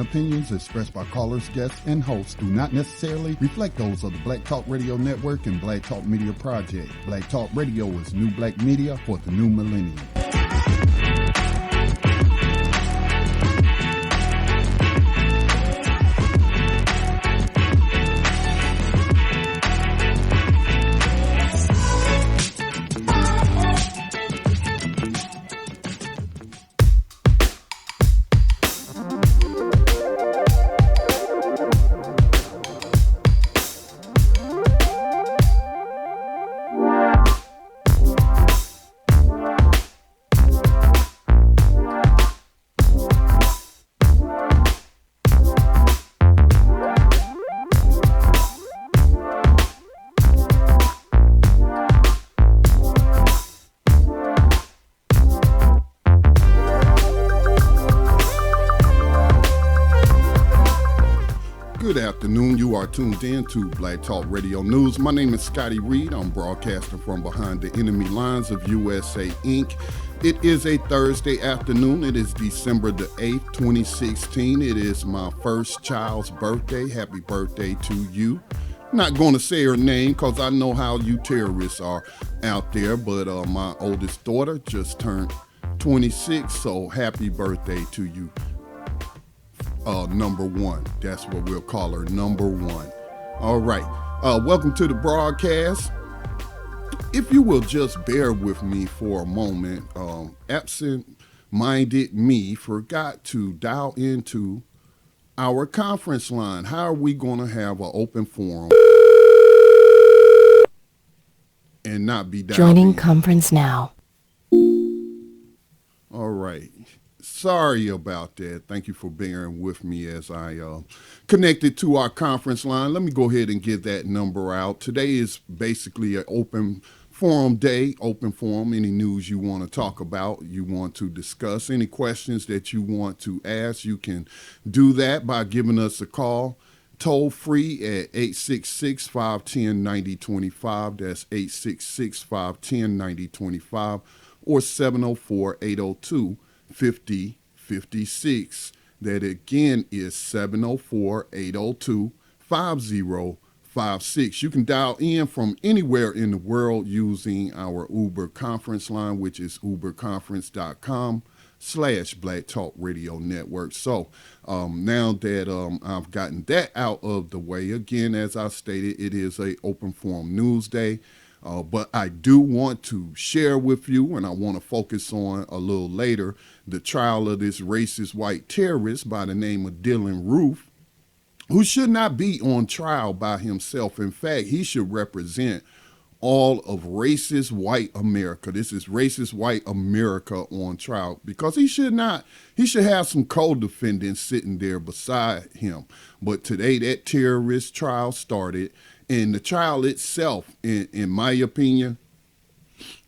and opinions expressed by callers, guests, and hosts do not necessarily reflect those of the Black Talk Radio Network and Black Talk Media Project. Black Talk Radio is new black media for the new millennium. Good afternoon. You are tuned in to Black Talk Radio News. My name is Scotty Reed. I'm broadcasting from behind the enemy lines of USA Inc. It is a Thursday afternoon. It is December the 8th, 2016. It is my first child's birthday. Happy birthday to you. Not going to say her name because I know how you terrorists are out there, but my oldest daughter just turned 26, so happy birthday to you. Number one. That's what we'll call her, number one. All right. Welcome to the broadcast. If you will just bear with me for a moment, absent-minded me forgot to dial into our conference line. How are we going to have an open forum and not be dialed Joining in? conference now. All right. Sorry about that. Thank you for bearing with me as I connected to our conference line. Let me go ahead and give that number out. Today is basically an open forum day, open forum. Any news you want to talk about, you want to discuss, any questions that you want to ask, you can do that by giving us a call. Toll free at 866-510-9025. That's 866-510-9025 or 704-802-5056. That again is 704-802-5056. You can dial in from anywhere in the world using our Uber conference line, which is uberconference.com/Black Talk Radio Network. So now that I've gotten that out of the way, again, as I stated, it is a open forum news day. But I do want to share with you, and I want to focus on a little later, the trial of this racist white terrorist by the name of Dylann Roof, who should not be on trial by himself. In fact, he should represent all of racist white America. This is racist white America on trial because he should have some co-defendants sitting there beside him. But today that terrorist trial started. And the trial itself, in my opinion,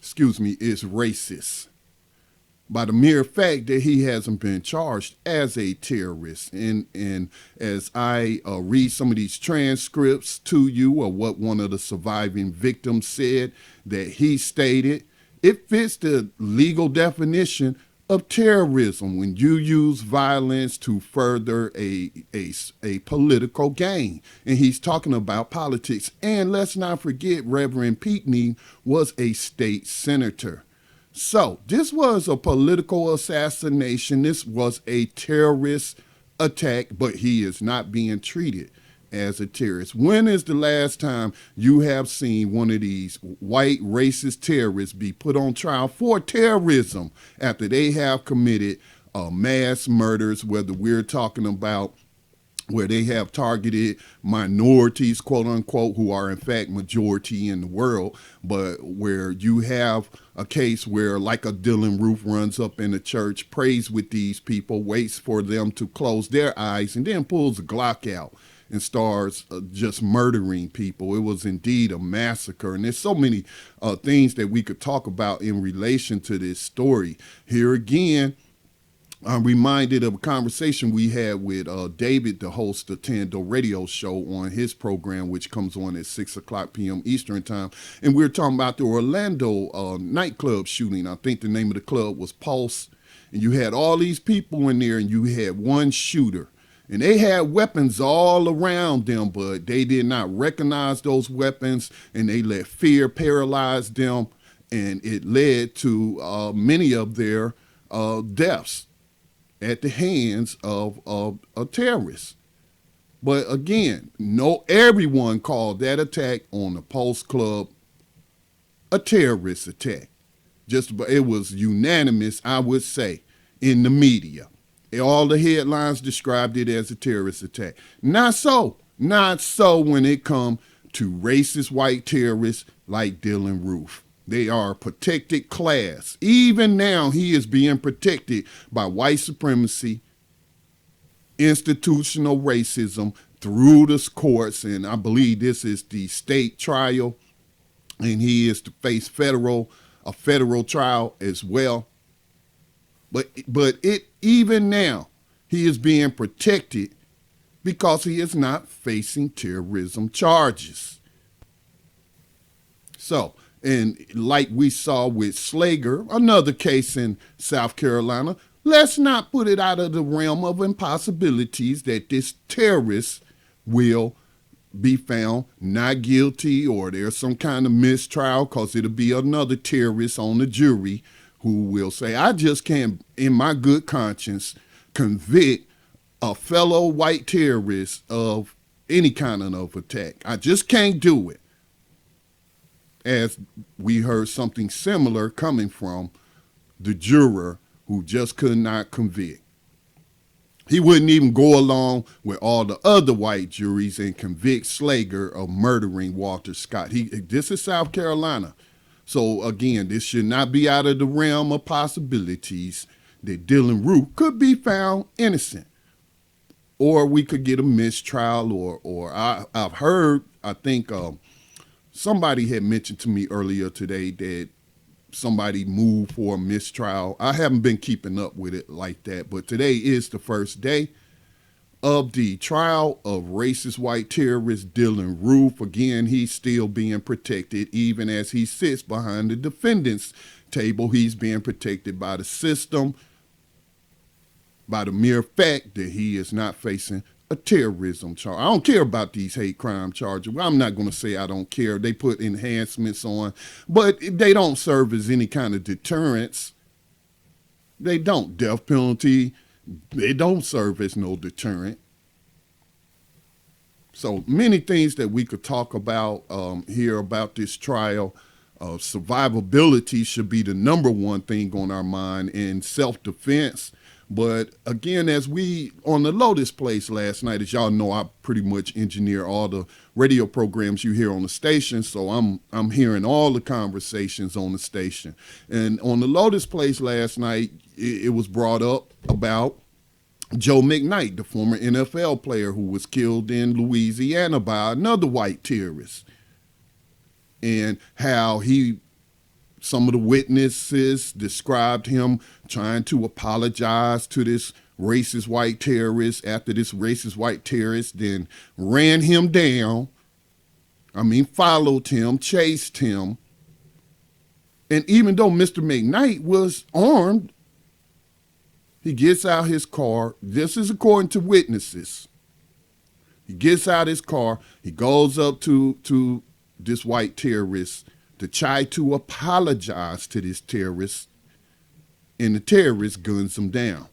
is racist. By the mere fact that he hasn't been charged as a terrorist. And as I read some of these transcripts to you of what one of the surviving victims said, that he stated, it fits the legal definition of terrorism when you use violence to further a political gain. And he's talking about politics. And let's not forget, Reverend Pinckney was a state senator. So this was a political assassination. This was a terrorist attack, but he is not being treated as a terrorist. When is the last time you have seen one of these white racist terrorists be put on trial for terrorism after they have committed mass murders, whether we're talking about where they have targeted minorities, quote unquote, who are in fact majority in the world, but where you have a case where like a Dylann Roof runs up in the church, prays with these people, waits for them to close their eyes, and then pulls a Glock out and starts just murdering people. It was indeed a massacre. And there's so many things that we could talk about in relation to this story. Here again, I'm reminded of a conversation we had with David, the host of Tando Radio Show, on his program, which comes on at 6 o'clock p.m. Eastern Time. And we were talking about the Orlando nightclub shooting. I think the name of the club was Pulse. And you had all these people in there, and you had one shooter. And they had weapons all around them, but they did not recognize those weapons, and they let fear paralyze them, and it led to many of their deaths at the hands of terrorists. But again, everyone called that attack on the Post Club a terrorist attack. It was unanimous, I would say, in the media. All the headlines described it as a terrorist attack. Not so. Not so when it comes to racist white terrorists like Dylann Roof. They are a protected class. Even now, he is being protected by white supremacy, institutional racism through the courts, and I believe this is the state trial, and he is to face a federal trial as well. But even now, he is being protected because he is not facing terrorism charges. So, and like we saw with Slager, another case in South Carolina, let's not put it out of the realm of impossibilities that this terrorist will be found not guilty, or there's some kind of mistrial, because it'll be another terrorist on the jury who will say, I just can't, in my good conscience, convict a fellow white terrorist of any kind of attack. I just can't do it. As we heard something similar coming from the juror who just could not convict. He wouldn't even go along with all the other white juries and convict Slager of murdering Walter Scott. This is South Carolina. So again, this should not be out of the realm of possibilities that Dylann Roof could be found innocent. Or we could get a mistrial, or I've heard, I think somebody had mentioned to me earlier today that somebody moved for a mistrial. I haven't been keeping up with it like that, but today is the first day of the trial of racist white terrorist Dylann Roof. Again, he's still being protected, even as he sits behind the defendant's table. He's being protected by the system, by the mere fact that he is not facing a terrorism charge. I don't care about these hate crime charges. I'm not going to say I don't care. They put enhancements on, but they don't serve as any kind of deterrence. They don't. Death penalty, they don't serve as no deterrent. So many things that we could talk about here about this trial. Survivability should be the number one thing on our mind, and self-defense. But again, as we on the Lotus Place last night, as y'all know, I pretty much engineer all the radio programs you hear on the station. So I'm hearing all the conversations on the station. And on the Lotus Place last night, it was brought up about Joe McKnight, the former NFL player who was killed in Louisiana by another white terrorist, and how some of the witnesses described him trying to apologize to this racist white terrorist after this racist white terrorist then ran him down. Followed him, chased him. And even though Mr. McKnight was armed, he gets out his car. This is according to witnesses. He gets out his car. He goes up to this white terrorist to try to apologize to this terrorist, and the terrorist guns him down.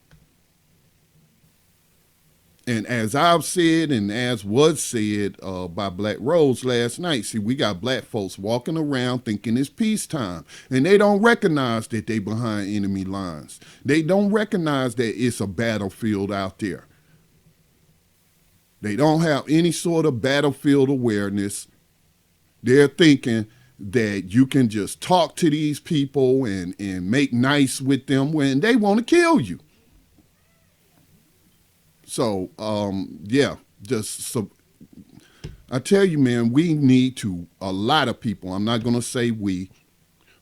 And as I've said, and as was said by Black Rose last night, see, we got black folks walking around thinking it's peacetime, and they don't recognize that they behind enemy lines. They don't recognize that it's a battlefield out there. They don't have any sort of battlefield awareness. They're thinking that you can just talk to these people and make nice with them when they want to kill you. So, I tell you, man, we need to, a lot of people, I'm not going to say we,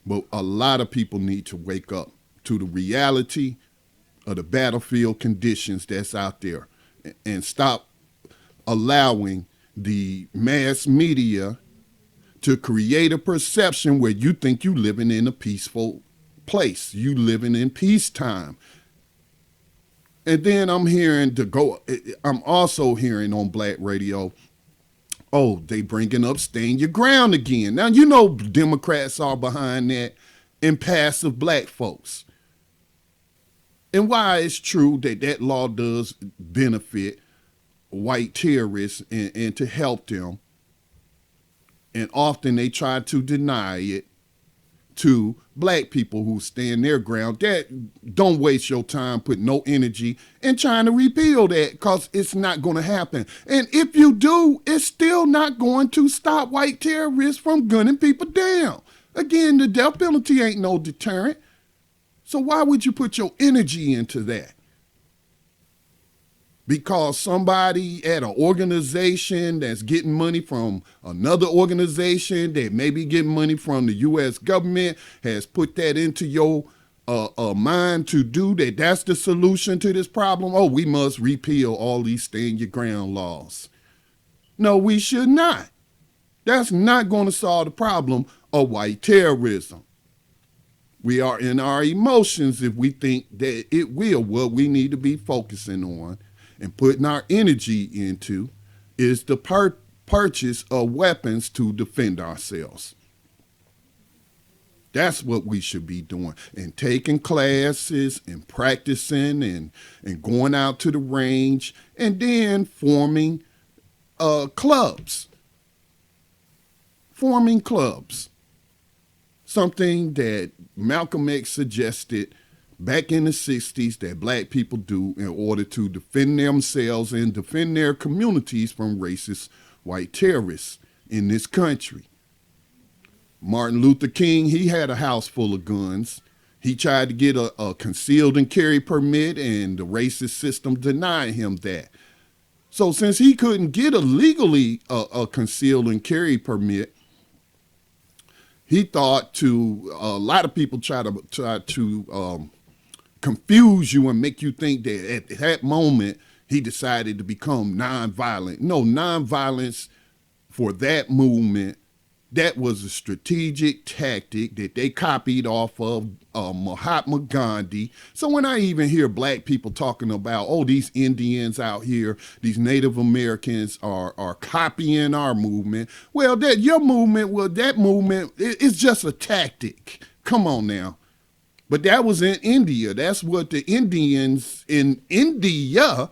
but a lot of people need to wake up to the reality of the battlefield conditions that's out there, and stop allowing the mass media to create a perception where you think you living in a peaceful place. You living in peacetime. And then I'm also hearing on black radio, oh, they bringing up stand your ground again. Now, you know Democrats are behind that, and passive black folks. And why it's true that that law does benefit white terrorists and to help them, and often they try to deny it to black people who stand their ground. That don't waste your time, put no energy in trying to repeal that, because it's not going to happen. And if you do, it's still not going to stop white terrorists from gunning people down. Again, the death penalty ain't no deterrent. So why would you put your energy into that? Because somebody at an organization that's getting money from another organization that may be getting money from the U.S. government has put that into your mind to do that, that's the solution to this problem? Oh, we must repeal all these stand your ground laws. No, we should not. That's not going to solve the problem of white terrorism. We are in our emotions if we think that it will. What we need to be focusing on and putting our energy into is the purchase of weapons to defend ourselves. That's what we should be doing, and taking classes and practicing and going out to the range, and then forming clubs. Forming clubs. Something that Malcolm X suggested back in the 60s that black people do in order to defend themselves and defend their communities from racist white terrorists in this country. Martin Luther King, he had a house full of guns. He tried to get a concealed and carry permit, and the racist system denied him that. So since he couldn't get a concealed and carry permit, he thought a lot of people try to confuse you and make you think that at that moment he decided to become nonviolent. No, nonviolence for that movement, that was a strategic tactic that they copied off of Mahatma Gandhi. So when I even hear black people talking about, oh, these Indians out here, these Native Americans are copying our movement, well, that movement is just a tactic. Come on now. But that was in India. That's what the Indians in India,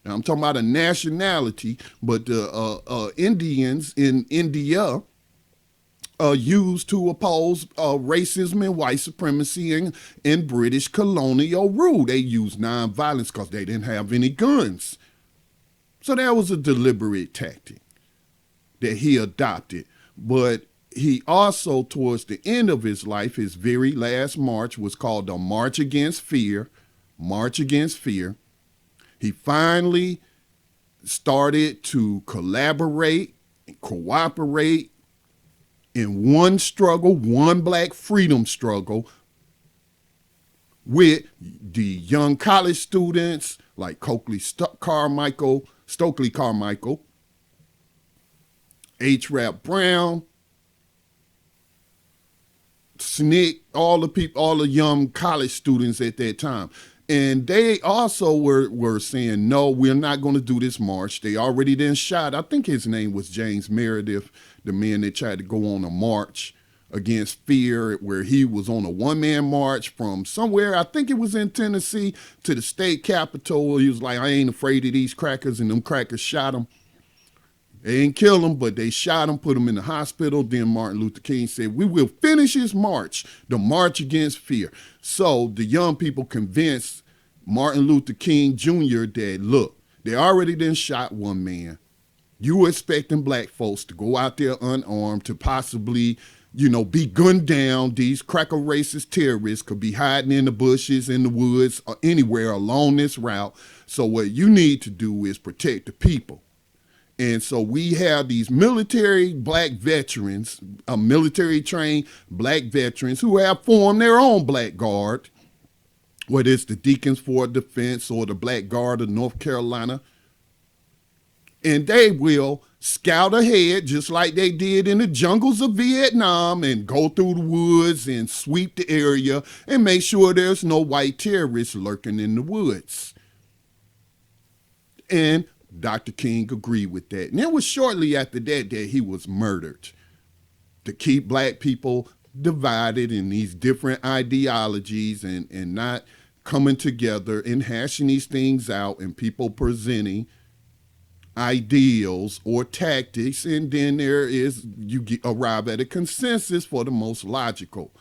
I'm talking about a nationality, but the Indians in India used to oppose racism and white supremacy and British colonial rule. They used nonviolence because they didn't have any guns. So that was a deliberate tactic that he adopted. But he also, towards the end of his life, his very last march was called the March Against Fear. March Against Fear. He finally started to collaborate and cooperate in one struggle, one black freedom struggle, with the young college students like Stokely Carmichael, H. Rap Brown, SNCC, all the young college students at that time. And they also were saying, no, we're not going to do this march. They already then shot, I think his name was James Meredith, the man that tried to go on a march against fear, where he was on a one-man march from somewhere, I think it was in Tennessee, to the state capitol. He was like, I ain't afraid of these crackers, and them crackers shot him. They didn't kill him, but they shot him, put him in the hospital. Then Martin Luther King said, we will finish his march, the March Against Fear. So the young people convinced Martin Luther King Jr. that, look, they already done shot one man. You were expecting black folks to go out there unarmed to possibly, be gunned down. These cracker racist terrorists could be hiding in the bushes, in the woods, or anywhere along this route. So what you need to do is protect the people. And so we have these military black veterans, military trained black veterans who have formed their own Black Guard, whether it's the Deacons for Defense or the Black Guard of North Carolina. And they will scout ahead just like they did in the jungles of Vietnam and go through the woods and sweep the area and make sure there's no white terrorists lurking in the woods. And Dr. King agreed with that. And it was shortly after that that he was murdered to keep black people divided in these different ideologies and not coming together and hashing these things out and people presenting ideals or tactics, and then arrive at a consensus for the most logical.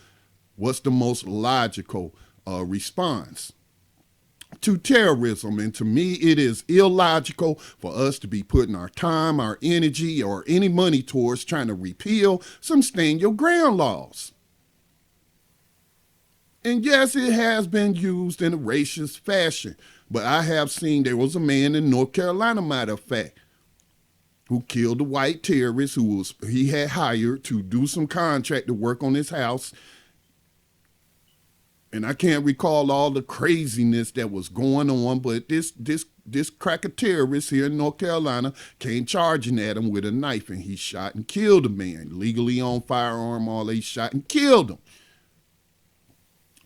What's the most logical response to terrorism? And to me, it is illogical for us to be putting our time, our energy, or any money towards trying to repeal some stand your ground laws. And yes, it has been used in a racist fashion. But I have seen there was a man in North Carolina, matter of fact, who killed a white terrorist he had hired to do some contract to work on his house. And I can't recall all the craziness that was going on, but this cracker terrorist here in North Carolina came charging at him with a knife, and he shot and killed a man, legally owned firearm, all they shot and killed him.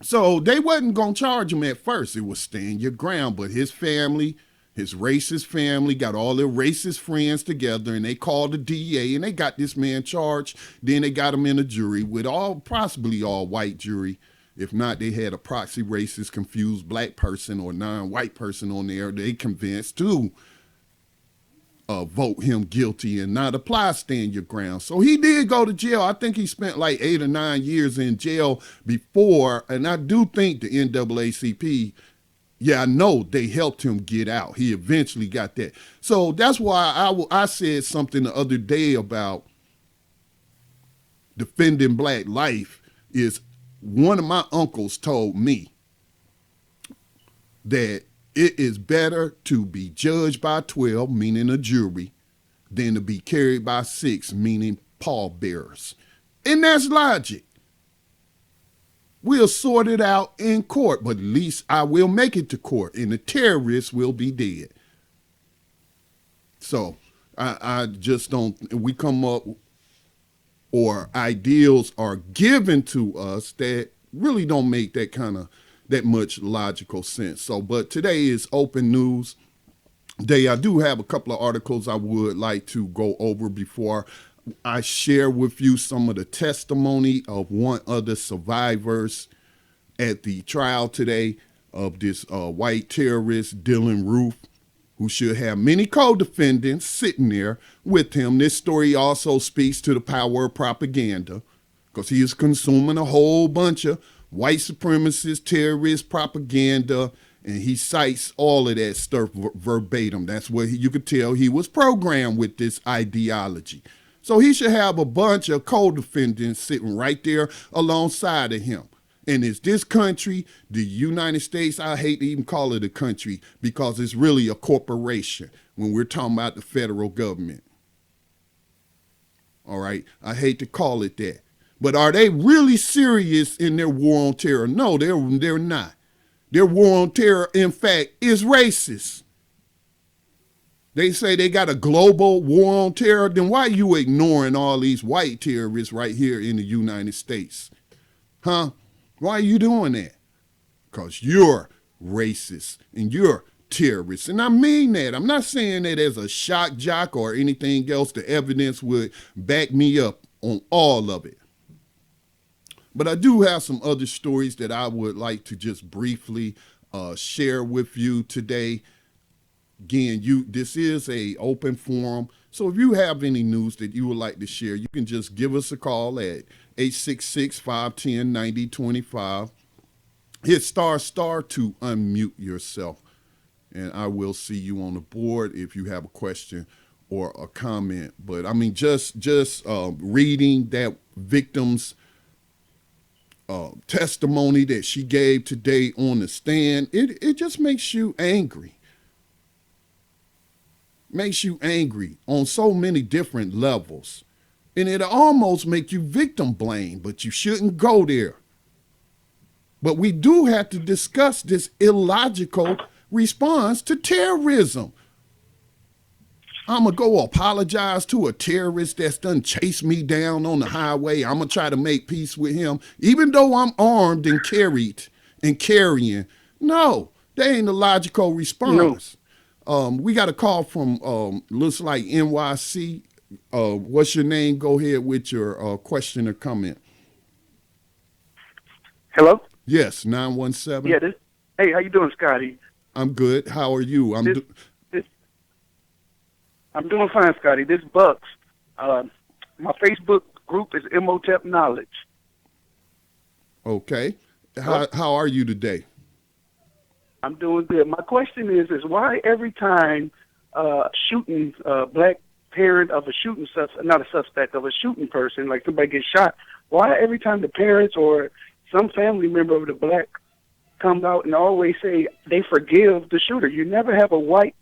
So they wasn't going to charge him at first. It was stand your ground. But his family, his racist family, got all their racist friends together, and they called the DA, and they got this man charged. Then they got him in a jury with possibly all white jury. If not, they had a proxy racist, confused black person or non-white person on there. They convinced to vote him guilty and not apply stand your ground. So he did go to jail. I think he spent like 8 or 9 years in jail before. And I do think the NAACP, I know they helped him get out. He eventually got that. So that's why I said something the other day about defending black life. Is one of my uncles told me that it is better to be judged by 12, meaning a jury, than to be carried by 6, meaning pallbearers. And that's logic. We'll sort it out in court, but at least I will make it to court, and the terrorists will be dead. So I just don't, we come up, or ideals are given to us that really don't make that much logical sense. So, but today is open news day. I do have a couple of articles I would like to go over before I share with you some of the testimony of one of the survivors at the trial today of this white terrorist, Dylann Roof, who should have many co-defendants sitting there with him. This story also speaks to the power of propaganda, because he is consuming a whole bunch of white supremacist, terrorist propaganda, and he cites all of that stuff verbatim. That's what you could tell he was programmed with this ideology. So he should have a bunch of co-defendants sitting right there alongside of him. And it's this country, the United States, I hate to even call it a country because it's really a corporation when we're talking about the federal government. All right, I hate to call it that. But are they really serious in their war on terror? No, they're not. Their war on terror, in fact, is racist. They say they got a global war on terror. Then why are you ignoring all these white terrorists right here in the United States? Huh? Why are you doing that? Because you're racist and you're terrorists. And I mean that. I'm not saying that as a shock jock or anything else. The evidence would back me up on all of it. But I do have some other stories that I would like to just briefly share with you today. Again, this is an open forum. So if you have any news that you would like to share, you can just give us a call at 866-510-9025. Hit star to unmute yourself. And I will see you on the board if you have a question or a comment. But I mean, just reading that victim's testimony that she gave today on the stand, it just makes you angry. Makes you angry on so many different levels. And it almost make you victim blame, but you shouldn't go there. But we do have to discuss this illogical response to terrorism. I'm going to go apologize to a terrorist that's done chased me down on the highway. I'm going to try to make peace with him, even though I'm armed and carrying. No, that ain't a logical No. response. We got a call from, looks like NYC. What's your name? Go ahead with your question or comment. Hello? Yes, 917. Yeah, hey, how you doing, Scotty? I'm good. How are you? This, I'm doing fine, Scotty. This Bucks. My Facebook group is Imhotep Knowledge. Okay. How are you today? I'm doing good. My question is why every time shooting black parent of a shooting not a suspect of a shooting person, like somebody gets shot, why every time the parents or some family member of the black comes out and always say they forgive the shooter? You never have a white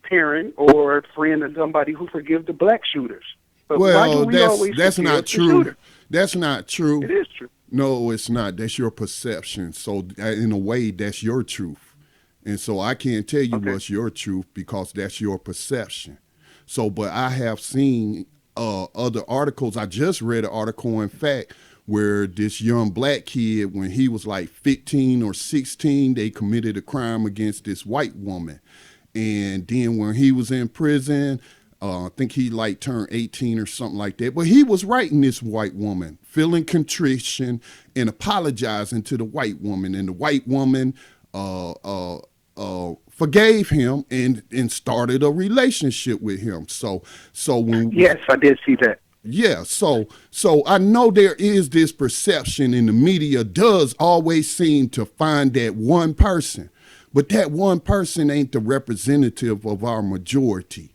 parent or friend or somebody who forgive the black shooters. But why do we always that's forgive not the true. shooter? That's not true. It is true. No, it's not. That's your perception. So in a way, that's your truth. And so I can't tell you what's your truth because that's your perception. So, but I have seen other articles. I just read an article, in fact, where this young black kid, when he was like 15 or 16, they committed a crime against this white woman. And then when he was in prison, I think he like turned 18 or something like that. But he was writing this white woman, feeling contrition and apologizing to the white woman. And the white woman forgave him and started a relationship with him. So when yes, I did see that. Yeah, so I know there is this perception, and the media does always seem to find that one person, but that one person ain't the representative of our majority.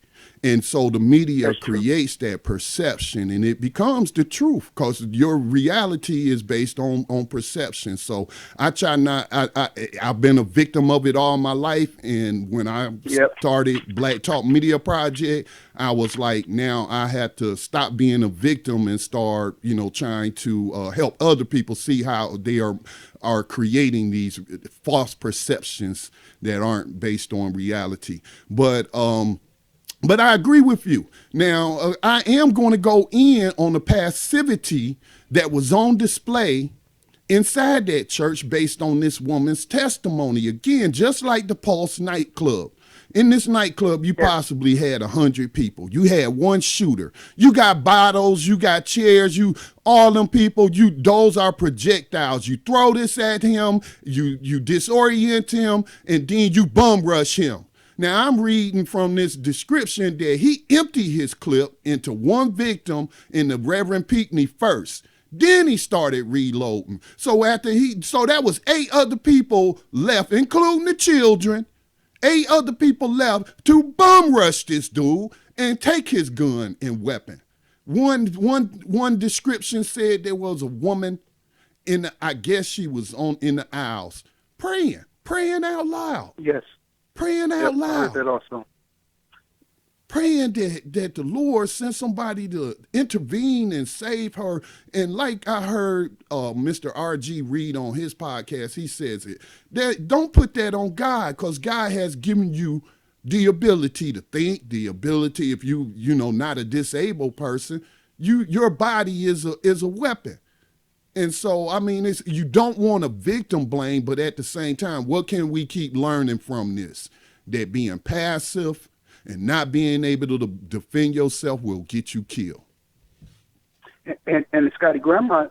And so the media creates that perception, and it becomes the truth because your reality is based on perception. So I try not. I've been a victim of it all my life, and when I started Black Talk Media Project, I was like, now I had to stop being a victim and start, trying to help other people see how they are creating these false perceptions that aren't based on reality. But I agree with you. Now, I am going to go in on the passivity that was on display inside that church based on this woman's testimony. Again, just like the Pulse nightclub. In this nightclub, you possibly had 100 people. You had one shooter. You got bottles, you got chairs, all them people, those are projectiles. You throw this at him, you disorient him, and then you bum rush him. Now, I'm reading from this description that he emptied his clip into one victim in the Reverend Pinckney first. Then he started reloading. So that was 8 other people left, including the children. 8 other people left to bum rush this dude and take his gun and weapon. One description said there was a woman I guess she was in the aisles praying out loud. Yes. Praying out loud. I heard that also. Praying that the Lord sent somebody to intervene and save her. And like I heard Mr. R.G. Reed on his podcast, he says that don't put that on God, because God has given you the ability to think, the ability, if you not a disabled person, your body is a weapon. And so, I mean, you don't want to victim blame, but at the same time, what can we keep learning from this? That being passive and not being able to defend yourself will get you killed. And Scotty, Grandma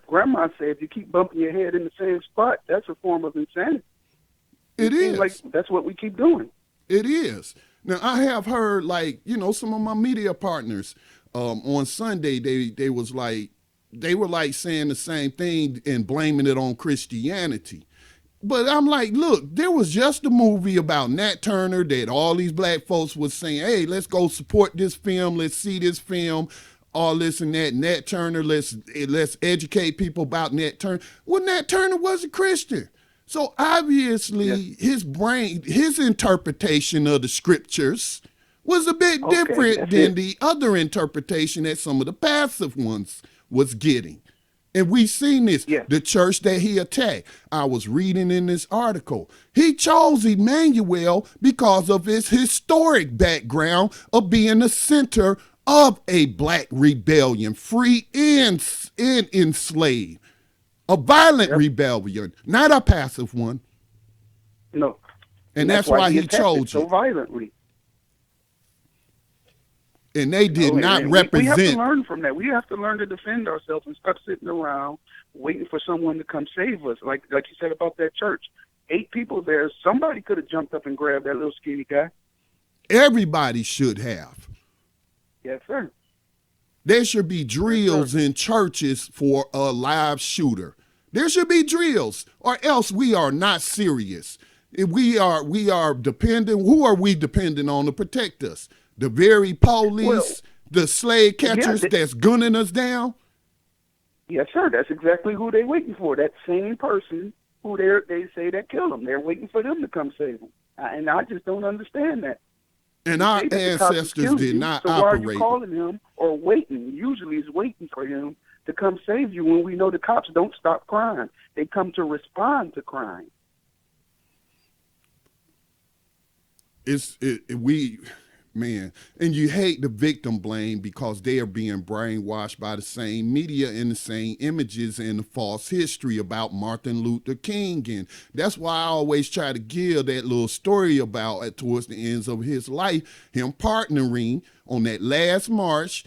said if you keep bumping your head in the same spot, that's a form of insanity. It is. Like that's what we keep doing. It is. Now, I have heard, some of my media partners on Sunday, they were like saying the same thing and blaming it on Christianity. But I'm like, look, there was just a movie about Nat Turner that all these black folks was saying, hey, let's go support this film. Let's see this film, all this and that. Nat Turner, let's educate people about Nat Turner. Well, Nat Turner was a Christian. So obviously his interpretation of the scriptures was a bit different than the other interpretation that some of the passive ones was getting. And we seen this. Yes. The church that he attacked. I was reading in this article. He chose Emmanuel because of his historic background of being the center of a black rebellion, free and enslaved. A violent rebellion, not a passive one. No. And that's why he chose so it. violently. And they did not represent. We have to learn from that. We have to learn to defend ourselves and stop sitting around waiting for someone to come save us. Like you said about that church. 8 people there. Somebody could have jumped up and grabbed that little skinny guy. Everybody should have. Yes, sir. There should be drills in churches for a live shooter. There should be drills, or else we are not serious. If we are dependent. Who are we dependent on to protect us? The very police, the slave catchers that's gunning us down? Yes, sir. That's exactly who they're waiting for. That same person who they say that killed them. They're waiting for them to come save them. And I just don't understand that. And our ancestors did not operate. So why are you calling him or waiting? Usually it's waiting for him to come save you when we know the cops don't stop crime. They come to respond to crime. Man, and you hate the victim blame because they are being brainwashed by the same media and the same images and the false history about Martin Luther King. And that's why I always try to give that little story about towards the ends of his life, him partnering on that last March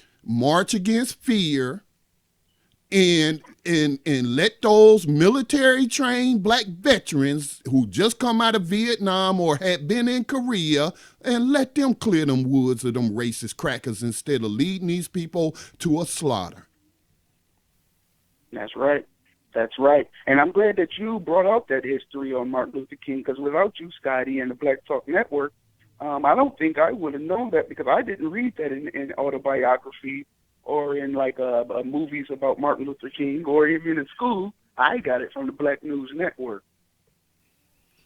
Against Fear, and let those military trained black veterans who just come out of Vietnam or had been in Korea, and let them clear them woods of them racist crackers instead of leading these people to a slaughter. That's right. That's right. And I'm glad that you brought out that history on Martin Luther King, because without you, Scotty, and the Black Talk Network, I don't think I would have known that, because I didn't read that in autobiography or in movies about Martin Luther King, or even in school. I got it from the Black News Network.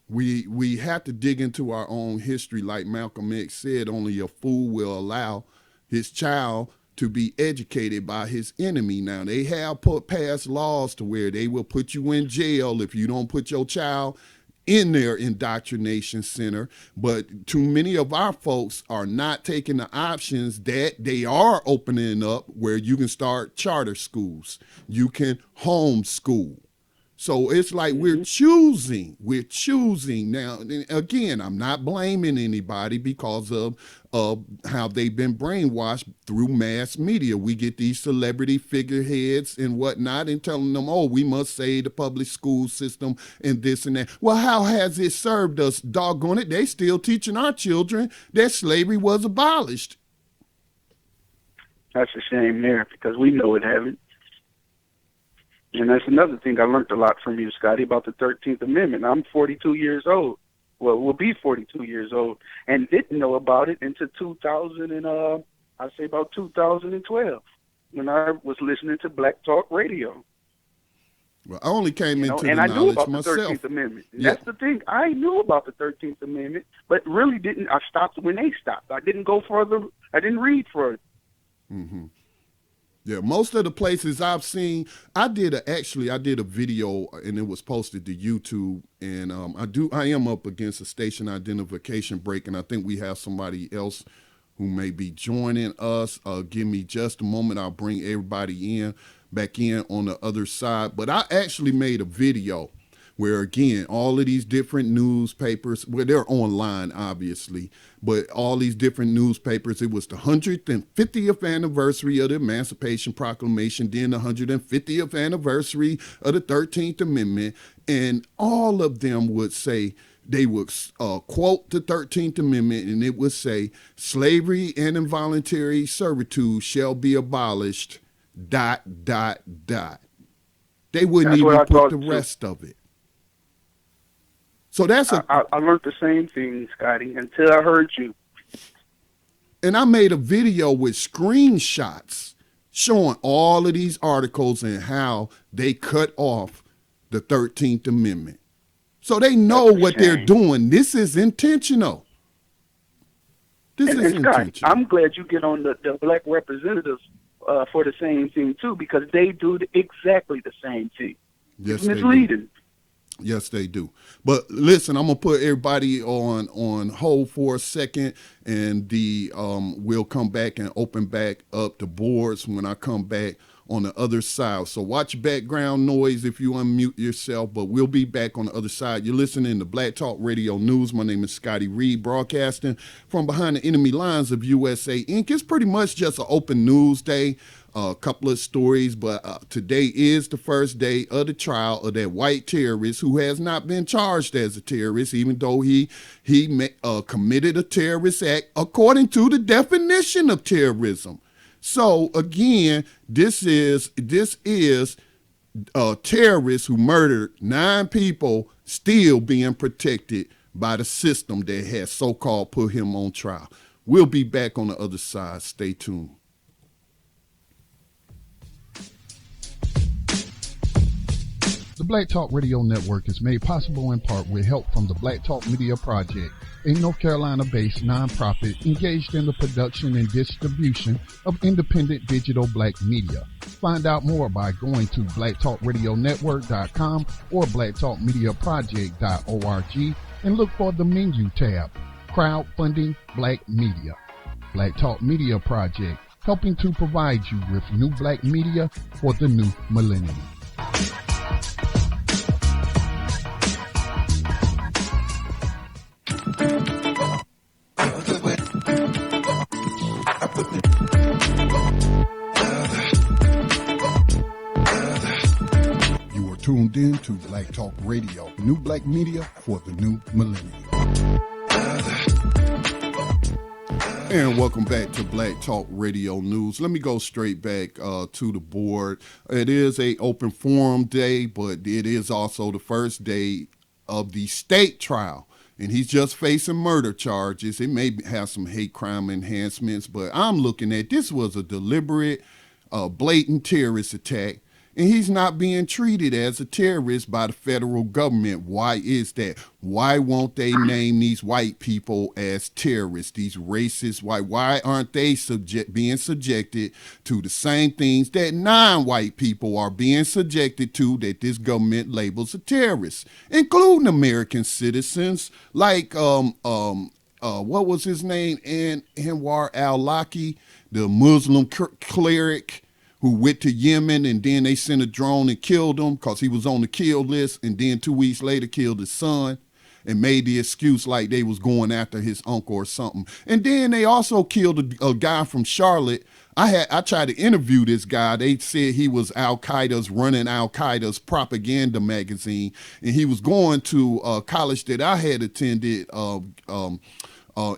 We have to dig into our own history. Like Malcolm X said, only a fool will allow his child to be educated by his enemy. Now, they have passed laws to where they will put you in jail if you don't put your child in their indoctrination center, but too many of our folks are not taking the options that they are opening up, where you can start charter schools, you can homeschool. So it's like we're choosing. Now, again, I'm not blaming anybody because of how they've been brainwashed through mass media. We get these celebrity figureheads and whatnot and telling them, oh, we must save the public school system and this and that. Well, how has it served us? Doggone it, they still teaching our children that slavery was abolished. That's a shame there, because we know it haven't. And that's another thing I learned a lot from you, Scotty, about the 13th Amendment. I'm 42 years old. Well, we'll be 42 years old, and didn't know about it until 2012, when I was listening to Black Talk Radio. Well, I only came into and the I knew knowledge about myself. The 13th Amendment. Yeah. That's the thing. I knew about the 13th Amendment, but really didn't. I stopped when they stopped. I didn't go further. I didn't read further. Mm-hmm. Yeah, most of the places I've seen, I did a video and it was posted to YouTube, and I am up against a station identification break, and I think we have somebody else who may be joining us. Give me just a moment. I'll bring everybody back in on the other side. But I actually made a video where, again, all of these different newspapers, well, they're online, obviously, but all these different newspapers, it was the 150th anniversary of the Emancipation Proclamation, then the 150th anniversary of the 13th Amendment, and all of them would say, they would quote the 13th Amendment, and it would say, slavery and involuntary servitude shall be abolished, ... They wouldn't even put the rest of it. So that's I learned the same thing, Scotty, until I heard you. And I made a video with screenshots showing all of these articles and how they cut off the 13th Amendment. So they know what they're doing. This is intentional. This is Scott, intentional. I'm glad you get on the black representatives for the same thing too, because they do exactly the same thing. Yes, It's they do. misleading. Yes, they do. But listen, I'm gonna put everybody on hold for a second, and we'll come back and open back up the boards when I come back on the other side. So watch background noise if you unmute yourself, but we'll be back on the other side. You're listening to Black Talk Radio News. My name is Scotty Reed, broadcasting from behind the enemy lines of USA Inc. It's pretty much just an open news day. A couple of stories, but today is the first day of the trial of that white terrorist who has not been charged as a terrorist, even though he committed a terrorist act according to the definition of terrorism. So again, this is a terrorist who murdered 9 people still being protected by the system that has so-called put him on trial. We'll be back on the other side. Stay tuned. The Black Talk Radio Network is made possible in part with help from the Black Talk Media Project, a North Carolina-based nonprofit engaged in the production and distribution of independent digital black media. Find out more by going to blacktalkradionetwork.com or blacktalkmediaproject.org and look for the menu tab, Crowdfunding Black Media. Black Talk Media Project, helping to provide you with new black media for the new millennium. You are tuned in to Black Talk Radio, new black media for the new millennium. And welcome back to Black Talk Radio News. Let me go straight back to the board. It is a open forum day, but it is also the first day of the state trial. And he's just facing murder charges. It may have some hate crime enhancements, but I'm looking at this was a deliberate, blatant terrorist attack. And he's not being treated as a terrorist by the federal government. Why is that? Why won't they name these white people as terrorists, these racists? Why aren't they being subjected to the same things that non-white people are being subjected to that this government labels a terrorist, including American citizens like what was his name? Anwar al-Awlaki, the Muslim cleric who went to Yemen, and then they sent a drone and killed him because he was on the kill list, and then 2 weeks later killed his son and made the excuse like they was going after his uncle or something. And then they also killed a guy from Charlotte. I tried to interview this guy. They said he was running Al-Qaeda's propaganda magazine, and he was going to a college that I had attended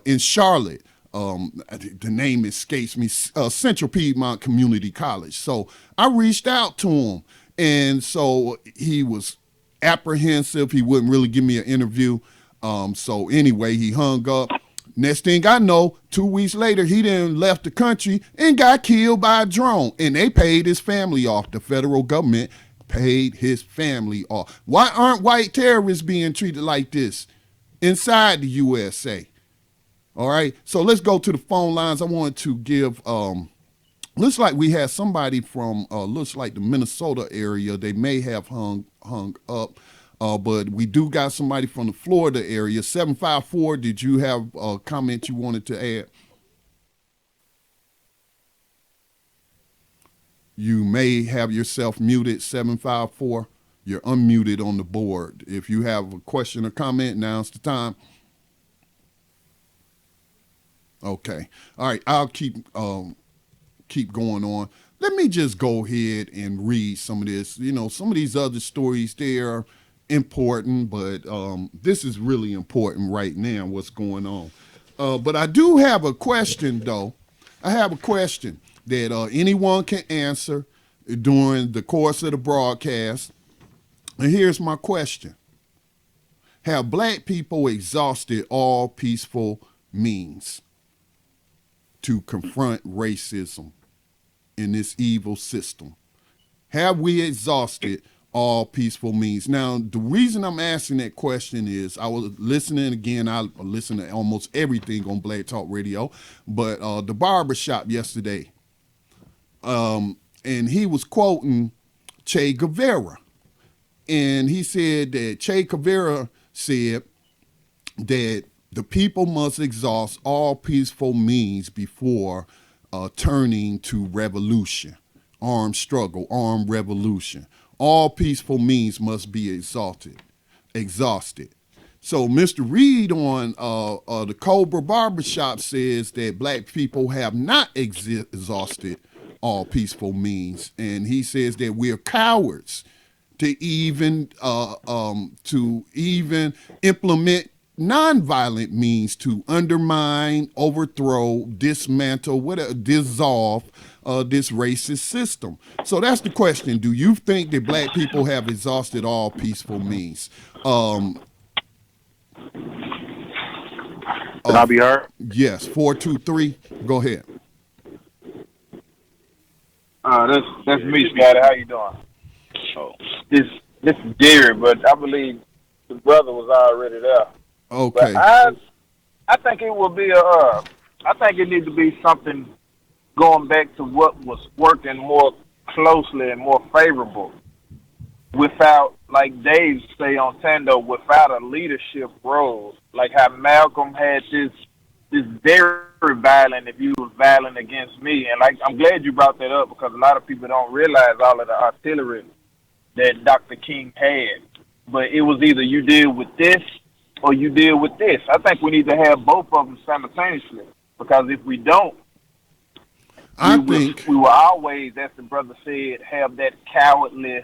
in Charlotte. The name escapes me, Central Piedmont Community College. So I reached out to him, and so he was apprehensive. He wouldn't really give me an interview. So anyway, he hung up. Next thing I know, 2 weeks later, he then left the country and got killed by a drone, and they paid his family off. The federal government paid his family off. Why aren't white terrorists being treated like this inside the USA? All right, so let's go to the phone lines. I wanted to give, looks like we had somebody from, looks like the Minnesota area. They may have hung up, but we do got somebody from the Florida area. 754, did you have a comment you wanted to add? You may have yourself muted, 754. You're unmuted on the board. If you have a question or comment, now's the time. Okay. All right. I'll keep going on. Let me just go ahead and read some of this. You know, some of these other stories, they're important, but this is really important right now, what's going on. But I do have a question, though. I have a question that anyone can answer during the course of the broadcast. And here's my question. Have black people exhausted all peaceful means to confront racism in this evil system? Have we exhausted all peaceful means? Now, the reason I'm asking that question is I was listening again. I listen to almost everything on Black Talk Radio, but the barbershop yesterday, And he was quoting Che Guevara. And he said that Che Guevara said that the people must exhaust all peaceful means before turning to revolution, armed struggle, armed revolution. All peaceful means must be exhausted. So Mr. Reed on the Cobra Barbershop says that black people have not exhausted all peaceful means, and he says that we're cowards to even implement nonviolent means to undermine, overthrow, dismantle, dissolve this racist system. So that's the question. Do you think that black people have exhausted all peaceful means? Can I be heard? Yes, 423. Go ahead. That's me, Scotty. How you doing? Oh, this is Jerry, but I believe the brother was already there. Okay. But I think it will be I think it needs to be something going back to what was working more closely and more favorable, without, like Dave say on Tando, without a leadership role. Like how Malcolm had this very violent, if you was violent against me. And like, I'm glad you brought that up, because a lot of people don't realize all of the artillery that Dr. King had. But it was either you deal with this or you deal with this. I think we need to have both of them simultaneously, because if we don't, we will always, as the brother said, have that cowardly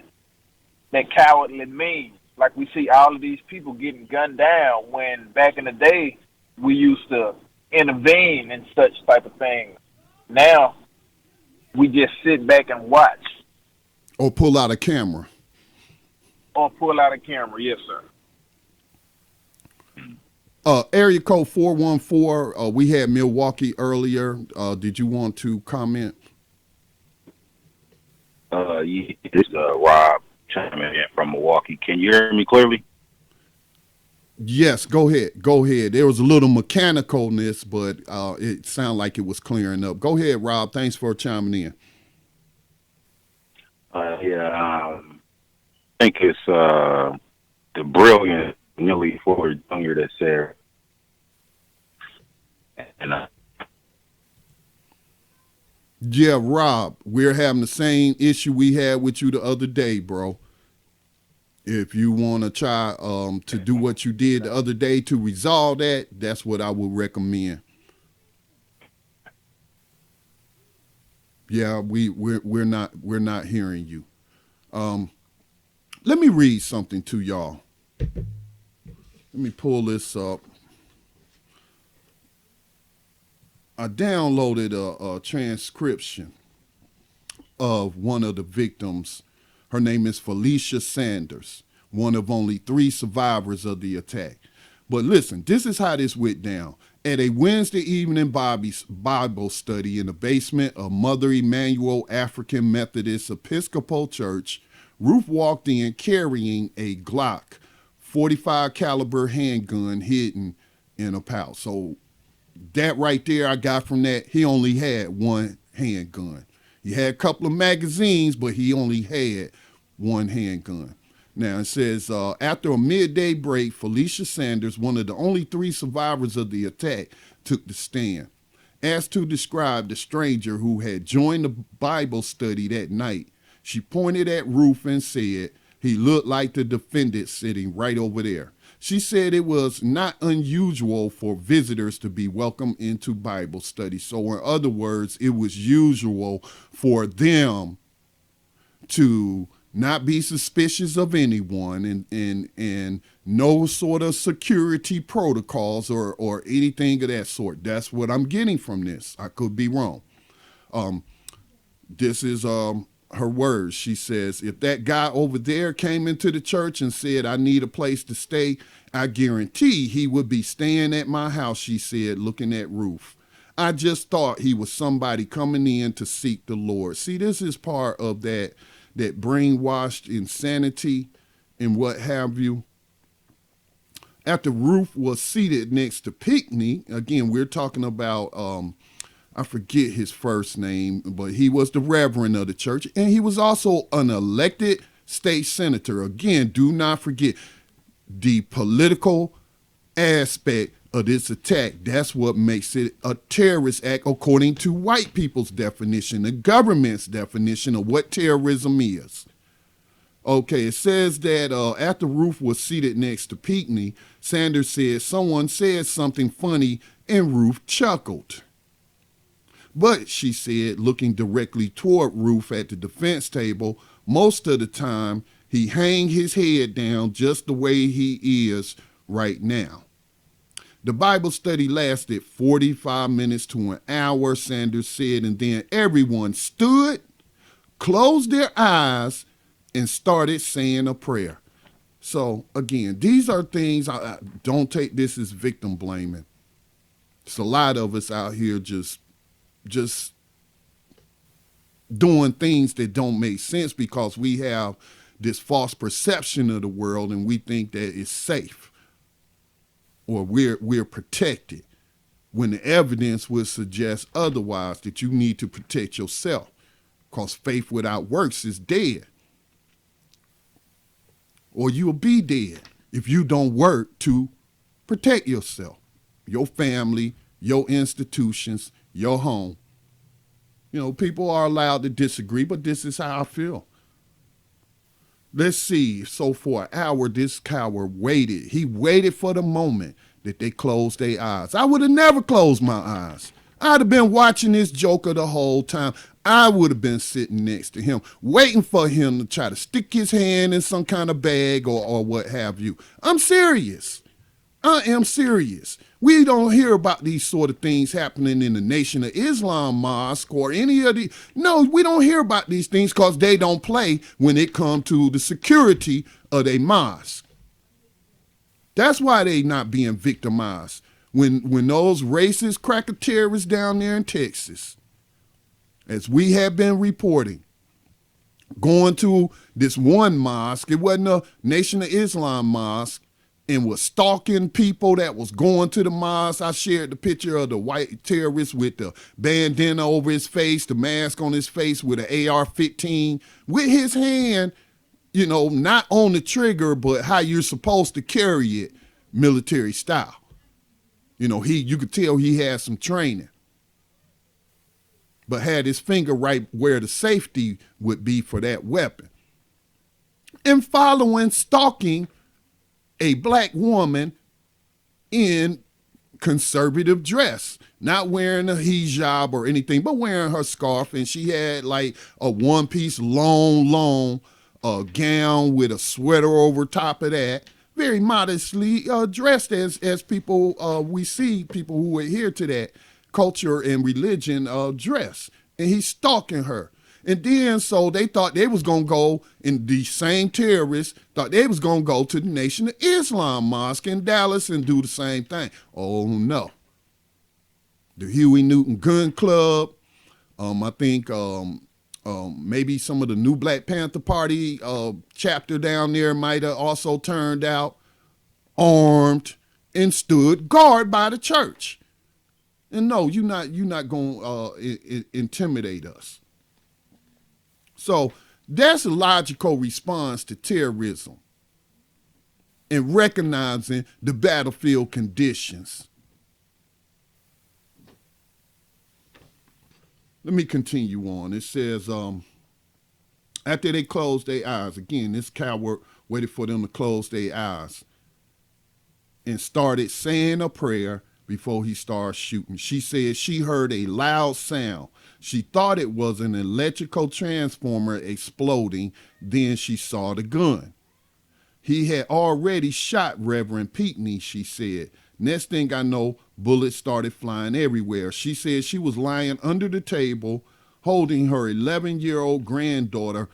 mean. Like we see all of these people getting gunned down, when back in the day we used to intervene in such type of things. Now we just sit back and watch. Or pull out a camera. Yes, sir. Area code 414. We had Milwaukee earlier. Did you want to comment? Yeah, this is Rob chiming in from Milwaukee. Can you hear me clearly? Yes, go ahead. There was a little mechanicalness, but it sounded like it was clearing up. Go ahead, Rob. Thanks for chiming in. I think it's the brilliant Neely Ford Jr. that said, and yeah, Rob, we're having the same issue we had with you the other day, bro. If you want to try to do what you did the other day to resolve that, that's what I would recommend. Yeah, we're not hearing you. Let me read something to y'all. Let me pull this up. I downloaded a transcription of one of the victims. Her name is Felicia Sanders, one of only 3 survivors of the attack. But listen, this is how this went down. At a Wednesday evening Bible study in the basement of Mother Emanuel African Methodist Episcopal Church, Roof walked in carrying a Glock 45 caliber handgun hidden in a pouch. So that right there, I got from that, he only had one handgun. He had a couple of magazines, but he only had one handgun. Now it says, after a midday break, Felicia Sanders, one of the only 3 survivors of the attack, took the stand. Asked to describe the stranger who had joined the Bible study that night, she pointed at Roof and said he looked like the defendant sitting right over there. She said it was not unusual for visitors to be welcomed into Bible study. So in other words, it was usual for them to not be suspicious of anyone and no sort of security protocols or anything of that sort. That's what I'm getting from this. I could be wrong. This is her words. She says, if that guy over there came into the church and said, I need a place to stay, I guarantee he would be staying at my house, she said, looking at Roof. I just thought he was somebody coming in to seek the Lord. See, this is part of that brainwashed insanity and what have you. After Roof was seated next to Pickney, again, we're talking about I forget his first name, but he was the reverend of the church, and he was also an elected state senator. Again, do not forget the political aspect of this attack. That's what makes it a terrorist act according to white people's definition, the government's definition of what terrorism is. Okay, it says that after Roof was seated next to Pinckney, Sanders said someone said something funny and Roof chuckled. But, she said, looking directly toward Roof at the defense table, most of the time he hang his head down just the way he is right now. The Bible study lasted 45 minutes to an hour, Sanders said, and then everyone stood, closed their eyes, and started saying a prayer. So, again, these are things, I don't take this as victim blaming. It's a lot of us out here just doing things that don't make sense because we have this false perception of the world and we think that it's safe or we're protected, when the evidence would suggest otherwise, that you need to protect yourself, because faith without works is dead. Or you'll be dead if you don't work to protect yourself, your family, your institutions, your home. You know, people are allowed to disagree, but this is how I feel. Let's see. So for an hour, this coward waited. He waited for the moment that they closed their eyes. I would have never closed my eyes. I'd have been watching this joker the whole time. I would have been sitting next to him, waiting for him to try to stick his hand in some kind of bag or what have you. I'm serious. I am serious. We don't hear about these sort of things happening in the Nation of Islam mosque or any of the. No, we don't hear about these things because they don't play when it comes to the security of their mosque. That's why they not being victimized. When those racist cracker terrorists down there in Texas, as we have been reporting, going to this one mosque, it wasn't a Nation of Islam mosque, and was stalking people that was going to the mosque. I shared the picture of the white terrorist with the bandana over his face, the mask on his face with an AR-15, with his hand, you know, not on the trigger, but how you're supposed to carry it, military style. You know, you could tell he had some training, but had his finger right where the safety would be for that weapon. And following, stalking a black woman in conservative dress, not wearing a hijab or anything, but wearing her scarf. And she had like a one-piece long gown with a sweater over top of that, very modestly dressed as people, we see people who adhere to that culture and religion dress. And he's stalking her. And then so they thought they was going to go, and the same terrorists thought they was going to go to the Nation of Islam mosque in Dallas and do the same thing. Oh, no. The Huey Newton Gun Club, I think maybe some of the new Black Panther Party chapter down there might have also turned out armed and stood guard by the church. And no, you're not going to intimidate us. So that's a logical response to terrorism and recognizing the battlefield conditions. Let me continue on. It says, after they closed their eyes, again, this coward waited for them to close their eyes and started saying a prayer before he started shooting. She said she heard a loud sound. She thought it was an electrical transformer exploding. Then she saw the gun. He had already shot Reverend Pinckney, she said. Next thing I know, bullets started flying everywhere. She said she was lying under the table holding her 11-year-old granddaughter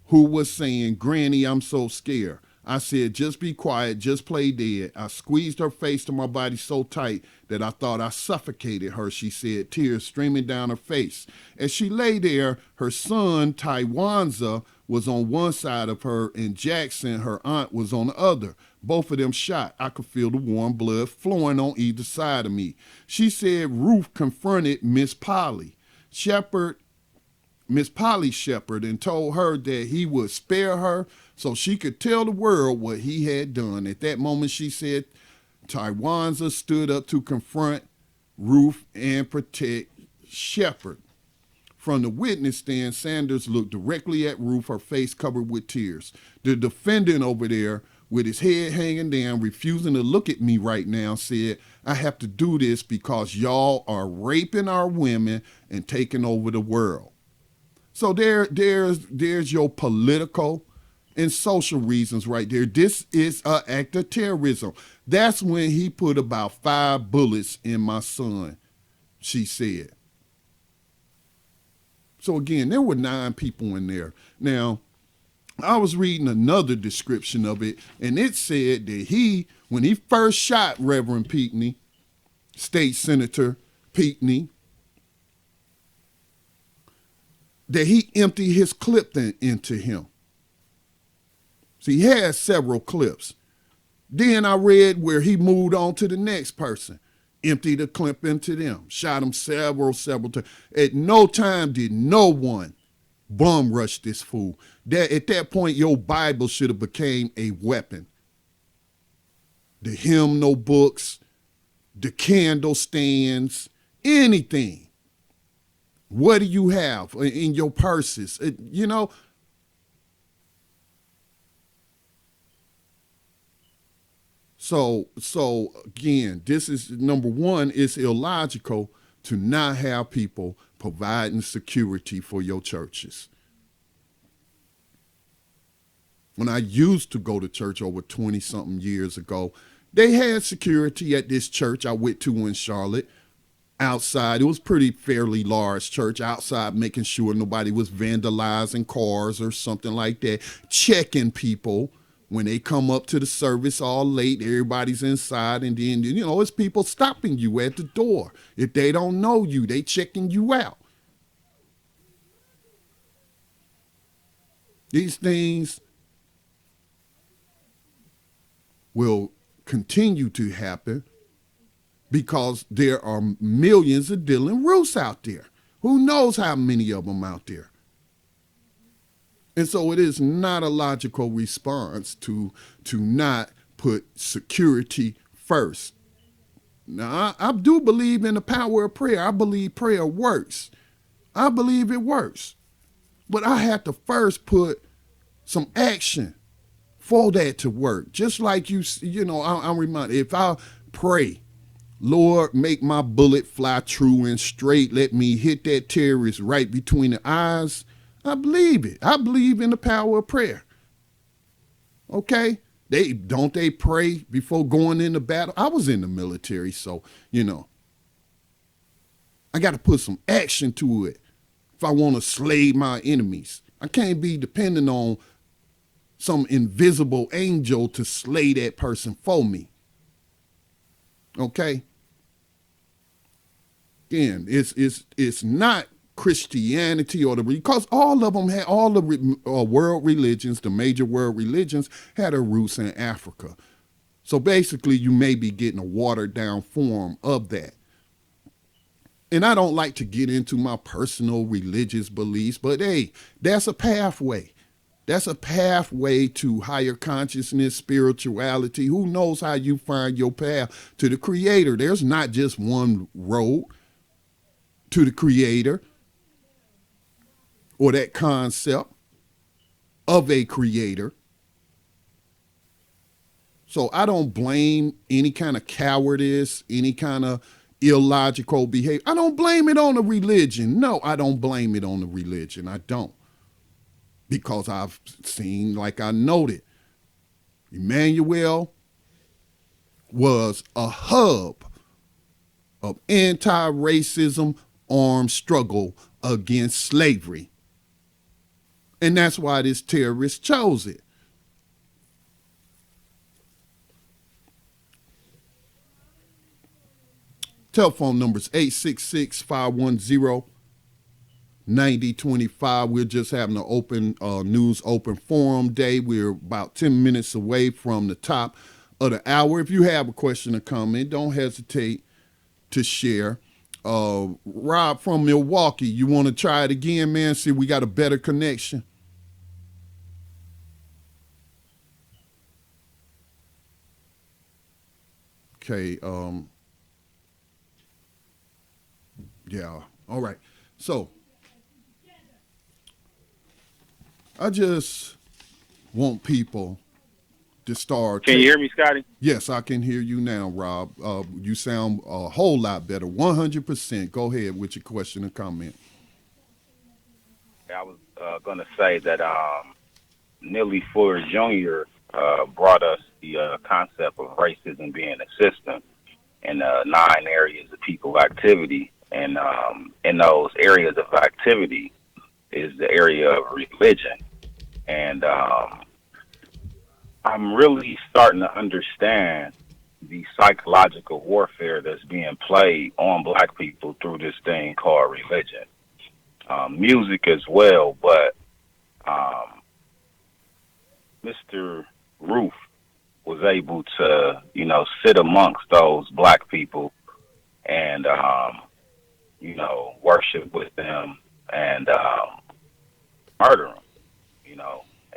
who was saying, "Granny, I'm so scared. I said, just be quiet, just play dead. I squeezed her face to my body so tight that I thought I suffocated her, she said, tears streaming down her face. As she lay there, her son, Tywanza, was on one side of her, and Jackson, her aunt, was on the other. Both of them shot. I could feel the warm blood flowing on either side of me. She said Roof confronted Miss Polly Shepherd, Miss Polly Shepherd, and told her that he would spare her so she could tell the world what he had done. At that moment, she said, Tywanza stood up to confront Roof and protect Shepherd. From the witness stand, Sanders looked directly at Roof, her face covered with tears. The defendant over there, with his head hanging down, refusing to look at me right now, said, I have to do this because y'all are raping our women and taking over the world. So there's your political and social reasons right there. This is an act of terrorism. That's when he put about 5 bullets in my son, she said. So again, there were 9 people in there. Now, I was reading another description of it, and it said that when he first shot Reverend Pinckney, State Senator Pinckney, that he emptied his clip into him. So he had several clips. Then I read where he moved on to the next person, emptied a clip into them, shot him several times. At no time did no one bum rush this fool. At that point, your Bible should have became a weapon. The hymnal books, the candle stands, anything. What do you have in your purses? So again, this is number one, it's illogical to not have people providing security for your churches. When I used to go to church over 20-something years ago, they had security at this church I went to in Charlotte. Outside, it was pretty fairly large church, outside making sure nobody was vandalizing cars or something like that, checking people when they come up to the service all late, everybody's inside, and then, it's people stopping you at the door. If they don't know you, they checking you out. These things will continue to happen because there are millions of Dylann Roofs out there. Who knows how many of them out there? And so it is not a logical response to not put security first. Now, I do believe in the power of prayer. I believe prayer works. I believe it works. But I have to first put some action for that to work. Just like I'm reminded, if I pray, Lord, make my bullet fly true and straight, let me hit that terrorist right between the eyes, I believe it. I believe in the power of prayer. Okay? They pray before going into battle? I was in the military, so, I got to put some action to it if I want to slay my enemies. I can't be dependent on some invisible angel to slay that person for me. Okay? Again, it's not Christianity because all of them had, all the world religions, the major world religions had their roots in Africa. So basically you may be getting a watered down form of that. And I don't like to get into my personal religious beliefs, but hey, that's a pathway. That's a pathway to higher consciousness, spirituality. Who knows how you find your path to the Creator? There's not just one road to the Creator or that concept of a creator. So I don't blame any kind of cowardice, any kind of illogical behavior. I don't blame it on the religion. No, I don't blame it on the religion. I don't. Because I've seen, like I noted, Emmanuel was a hub of anti-racism armed struggle against slavery. And that's why this terrorist chose it. Telephone number is 866-510-9025. We're just having an open news open forum day. We're about 10 minutes away from the top of the hour. If you have a question or comment, don't hesitate to share. Rob from Milwaukee, you want to try it again, man? See, we got a better connection. Okay. Yeah. All right. So I just want people to start. Can you hear me, Scotty? Yes, I can hear you now, Rob. You sound a whole lot better. 100%. Go ahead with your question or comment. I was going to say that Neely Fuller Jr. Brought us the concept of racism being a system in 9 areas of people activity. And in those areas of activity is the area of religion. And I'm really starting to understand the psychological warfare that's being played on black people through this thing called religion. Music as well, but Mr. Roof was able to, sit amongst those black people and, worship with them and murder them,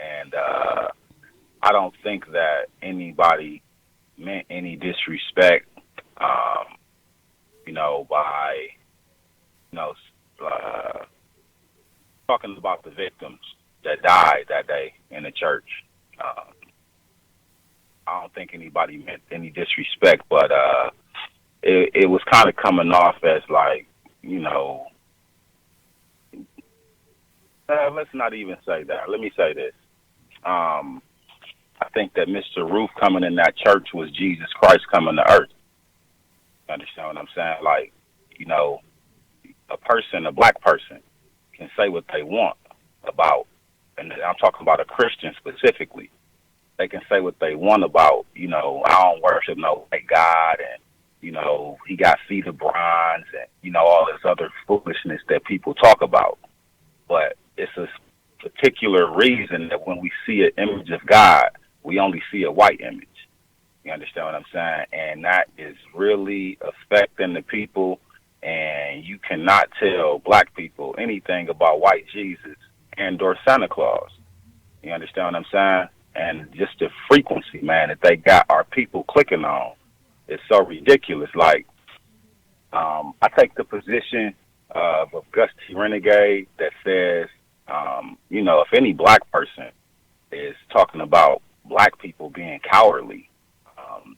and I don't think that anybody meant any disrespect, by, talking about the victims that died that day in the church. I don't think anybody meant any disrespect, but it was kind of coming off as like, let's not even say that. Let me say this. I think that Mr. Roof coming in that church was Jesus Christ coming to earth. You understand what I'm saying? Like, a black person can say what they want about, and I'm talking about a Christian specifically. They can say what they want about, I don't worship no white God, and, he got feet of bronze, and, all this other foolishness that people talk about. But it's a particular reason that when we see an image of God, we only see a white image. You understand what I'm saying? And that is really affecting the people, and you cannot tell black people anything about white Jesus and or Santa Claus. You understand what I'm saying? And just the frequency, man, that they got our people clicking on is so ridiculous. Like, I take the position of Gusty Renegade that says, if any black person is talking about black people being cowardly,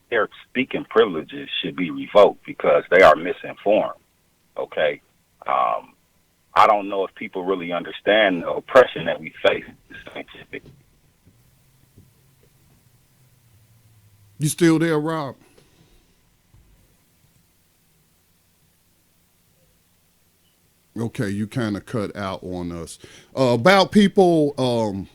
their speaking privileges should be revoked because they are misinformed. Okay? I don't know if people really understand the oppression that we face. You still there, Rob? Okay, you kind of cut out on us. About people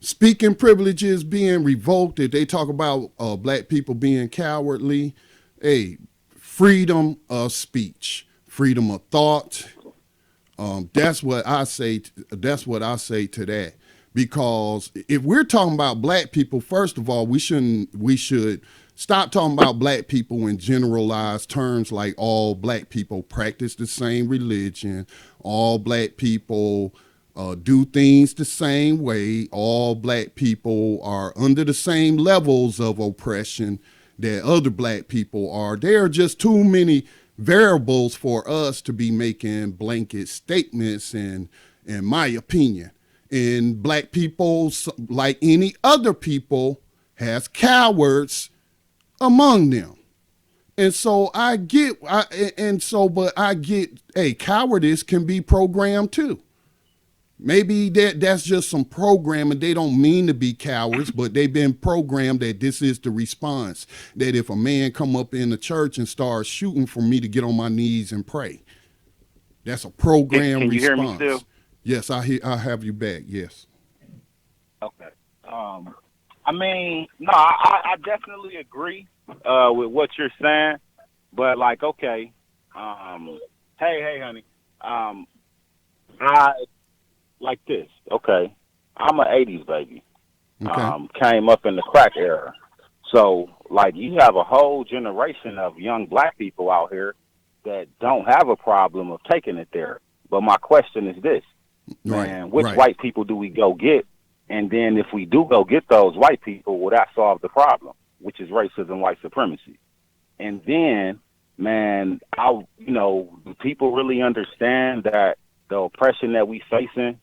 speaking privileges being revoked, if they talk about black people being cowardly, hey, freedom of speech, freedom of thought. That's what I say. That's what I say to that. Because if we're talking about black people, first of all, we should stop talking about black people in generalized terms like all black people practice the same religion, all black people do things the same way, all black people are under the same levels of oppression that other black people are. There are just too many variables for us to be making blanket statements, in my opinion. And black people, like any other people, has cowards among them. And so hey, cowardice can be programmed too. Maybe that's just some programming. They don't mean to be cowards, but they've been programmed that this is the response. That if a man come up in the church and start shooting, for me to get on my knees and pray. That's a programmed response. Can you hear me still? Yes, I have you back. Yes. Okay. I definitely agree with what you're saying, But like, okay, hey, honey, I like this. Okay, I'm an '80s baby. Okay. Came up in the crack era, so like you have a whole generation of young black people out here that don't have a problem of taking it there. But my question is this, man, which Right. white people do we go get? And then if we do go get those white people, will that solve the problem, which is racism, white supremacy? And then, man, do people really understand that the oppression that we facing,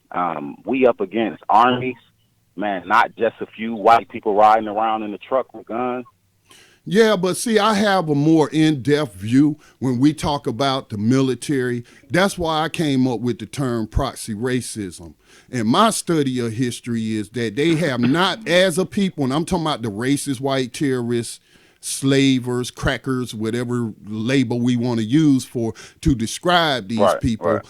we up against armies, man, not just a few white people riding around in the truck with guns. Yeah, but see, I have a more in-depth view when we talk about the military. That's why I came up with the term proxy racism. And my study of history is that they have not, as a people, and I'm talking about the racist white terrorists, slavers, crackers, whatever label we want to use to describe these people,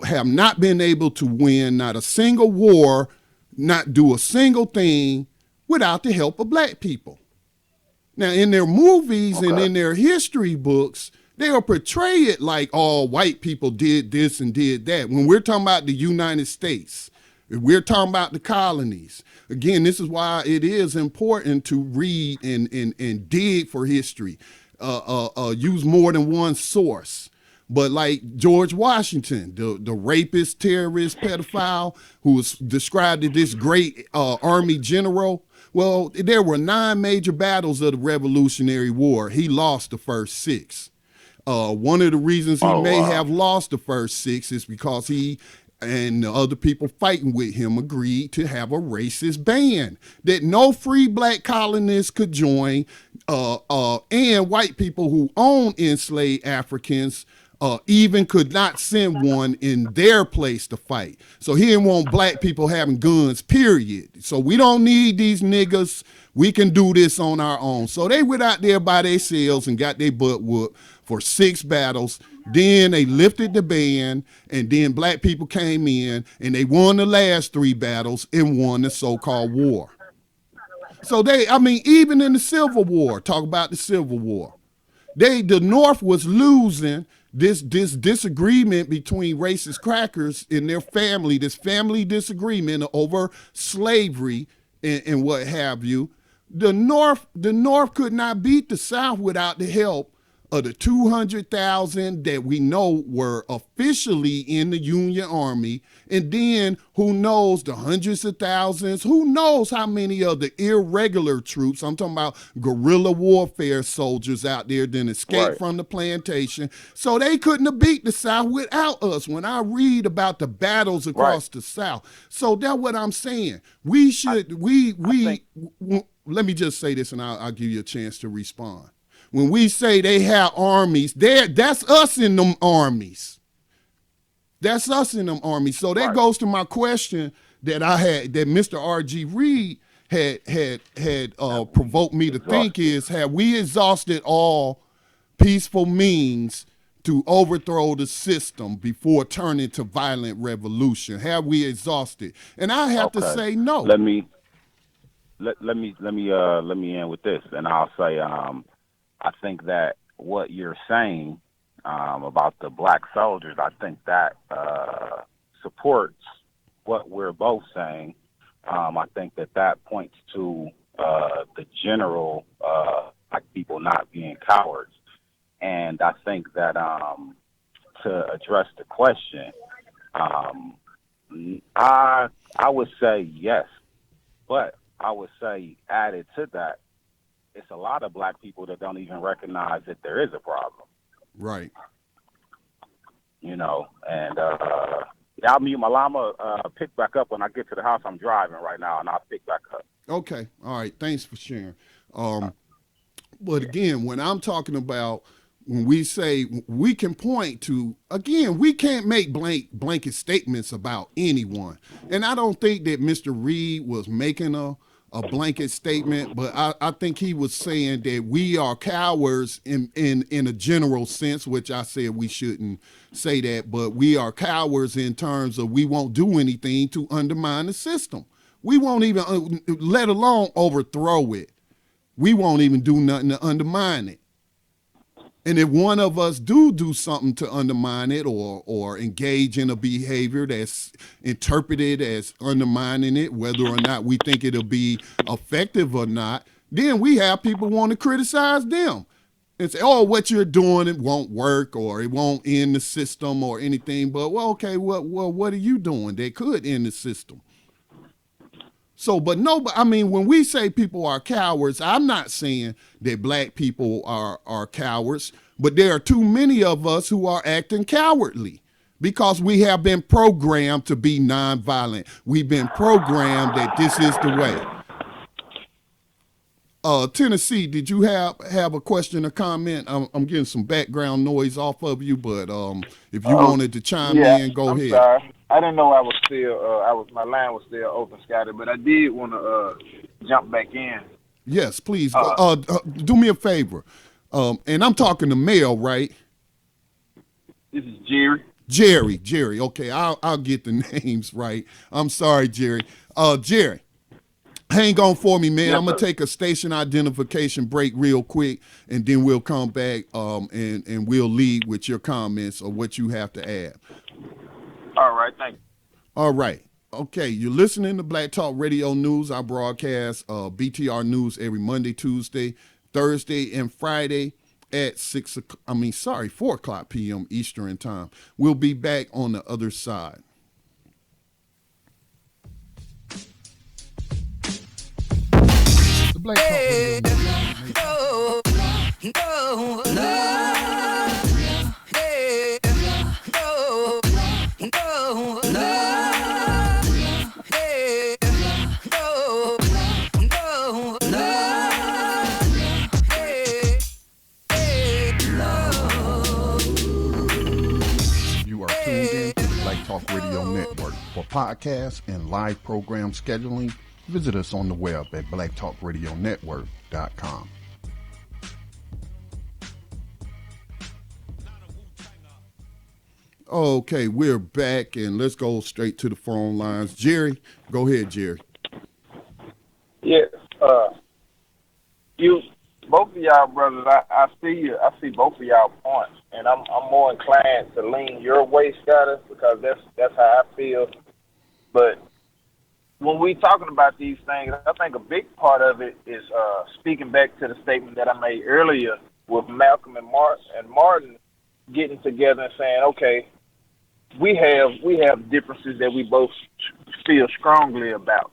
have not been able to win not a single war, not do a single thing without the help of black people. Now, in their movies and in their history books, they'll portray it like all white people did this and did that. When we're talking about the United States, we're talking about the colonies. Again, this is why it is important to read and dig for history, use more than one source. But like George Washington, the rapist, terrorist, pedophile, who was described as this great army general, well, there were 9 major battles of the Revolutionary War. He lost the first 6. One of the reasons he may have lost the first 6 is because he and the other people fighting with him agreed to have a racist band that no free black colonists could join, and white people who own enslaved Africans even could not send one in their place to fight. So he didn't want black people having guns, period. So we don't need these niggas. We can do this on our own. So they went out there by themselves and got their butt whooped for 6 battles. Then they lifted the ban, and then black people came in, and they won the last 3 battles and won the so-called war. So even in the Civil War, talk about the Civil War, the North was losing this disagreement between racist crackers and their family, this family disagreement over slavery and what have you. The North could not beat the South without the help of the 200,000 that we know were officially in the Union Army, and then who knows the hundreds of thousands, who knows how many of the irregular troops, I'm talking about guerrilla warfare soldiers out there that escaped from the plantation. So they couldn't have beat the South without us when I read about the battles across the South. So that's what I'm saying. We should, let me just say this and I'll give you a chance to respond. When we say they have armies, that's us in them armies. That's us in them armies. So that goes to my question that I had, that Mr. R.G. Reed had provoked me to think is, have we exhausted all peaceful means to overthrow the system before turning to violent revolution? Have we exhausted? And I have to say no. Let me end with this, and I'll say I think that what you're saying about the black soldiers, I think that supports what we're both saying. I think that points to the general black people not being cowards. And I think that to address the question, I would say yes, but I would say added to that, it's a lot of black people that don't even recognize that there is a problem. Right. And I'll mute my llama, pick back up when I get to the house. I'm driving right now, and I'll pick back up. Okay. All right. Thanks for sharing. But again, when I'm talking about, when we say we can point to, again, we can't make blanket statements about anyone. And I don't think that Mr. Reed was making a blanket statement, but I think he was saying that we are cowards in a general sense, which I said we shouldn't say that, but we are cowards in terms of we won't do anything to undermine the system. We won't even, let alone overthrow it. We won't even do nothing to undermine it. And if one of us do something to undermine it or engage in a behavior that's interpreted as undermining it, whether or not we think it'll be effective or not, then we have people want to criticize them and say, oh, what you're doing, it won't work or it won't end the system or anything. But, well, okay, what are you doing that could end the system? So, but no, I mean, when we say people are cowards, I'm not saying that black people are cowards, but there are too many of us who are acting cowardly because we have been programmed to be nonviolent. We've been programmed that this is the way. Tennessee, did you have a question or comment? I'm getting some background noise off of you, but if you wanted to chime in, go ahead. Sorry. I didn't know I was still my line was still open, Scotty, but I did want to jump back in. Yes, please. Do me a favor. And I'm talking to Mel, right? This is Jerry. Jerry. Okay, I'll get the names right. I'm sorry, Jerry. Jerry, hang on for me, man. Yes, I'm gonna sir. take a station identification break real quick, and then we'll come back and we'll lead with your comments or what you have to add. All right, thank you. All right. Okay, you're listening to Black Talk Radio News. I broadcast BTR News every Monday, Tuesday, Thursday, and Friday at 4 o'clock p.m. Eastern Time. We'll be back on the other side. The Black Talk Radio You are tuned in to the Black Talk Radio Network. For podcasts and live program scheduling, visit us on the web at blacktalkradionetwork.com. Okay, we're back, and let's go straight to the phone lines. Jerry, go ahead, Jerry. Yeah, you both of y'all brothers, I see both of y'all points, and I'm more inclined to lean your way, Scotty, because that's how I feel. But when we talking about these things, I think a big part of it is speaking back to the statement that I made earlier with Malcolm and Martin getting together and saying, okay, we have differences that we both feel strongly about,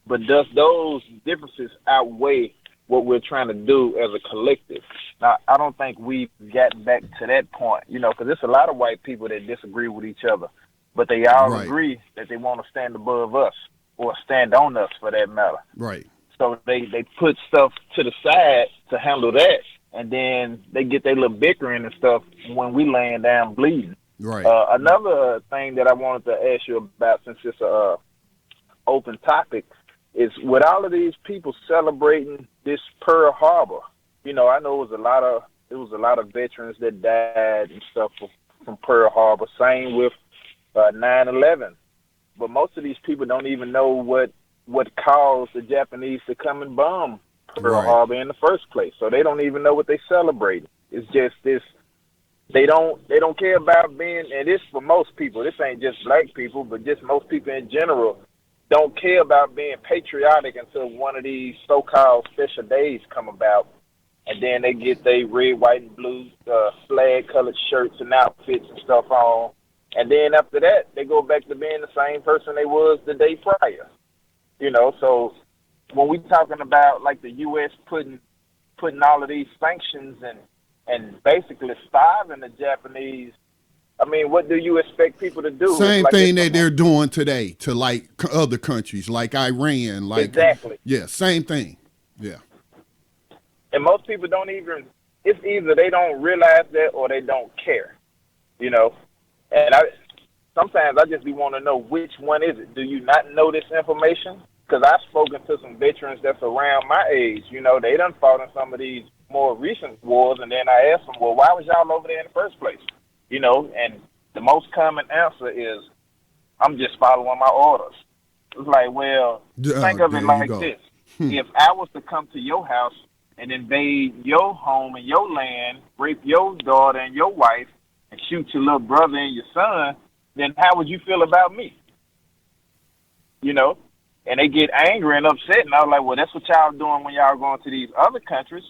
but does those differences outweigh what we're trying to do as a collective? Now, I don't think we've gotten back to that point, because there's a lot of white people that disagree with each other, but they all agree that they want to stand above us or stand on us for that matter. Right. So they put stuff to the side to handle that, and then they get their little bickering and stuff when we laying down bleeding. Right. Another thing that I wanted to ask you about, since it's a open topic, is with all of these people celebrating this Pearl Harbor. I know it was a lot of veterans that died and stuff from Pearl Harbor. Same with 9/11. But most of these people don't even know what caused the Japanese to come and bomb Pearl Harbor in the first place. So they don't even know what they celebrating. It's just this. They don't care about being, and this for most people. This ain't just black people, but just most people in general don't care about being patriotic until one of these so-called special days come about, and then they get their red, white, and blue flag-colored shirts and outfits and stuff on, and then after that they go back to being the same person they was the day prior. So when we talking about like the U.S. putting all of these sanctions and basically starving the Japanese, I mean, what do you expect people to do? Same thing that they're doing today to like other countries, like Iran. Like exactly. Yeah, same thing. Yeah. And most people don't even. It's either they don't realize that or they don't care. And sometimes I just be want to know which one is it. Do you not know this information? Because I've spoken to some veterans that's around my age. They done fought in some of these more recent wars, and then I asked them, well, why was y'all over there in the first place? And the most common answer is, I'm just following my orders. It's like, well, think of it like this. If I was to come to your house and invade your home and your land, rape your daughter and your wife, and shoot your little brother and your son, then how would you feel about me? You know? And they get angry and upset, and I was like, well, that's what y'all doing when y'all going to these other countries,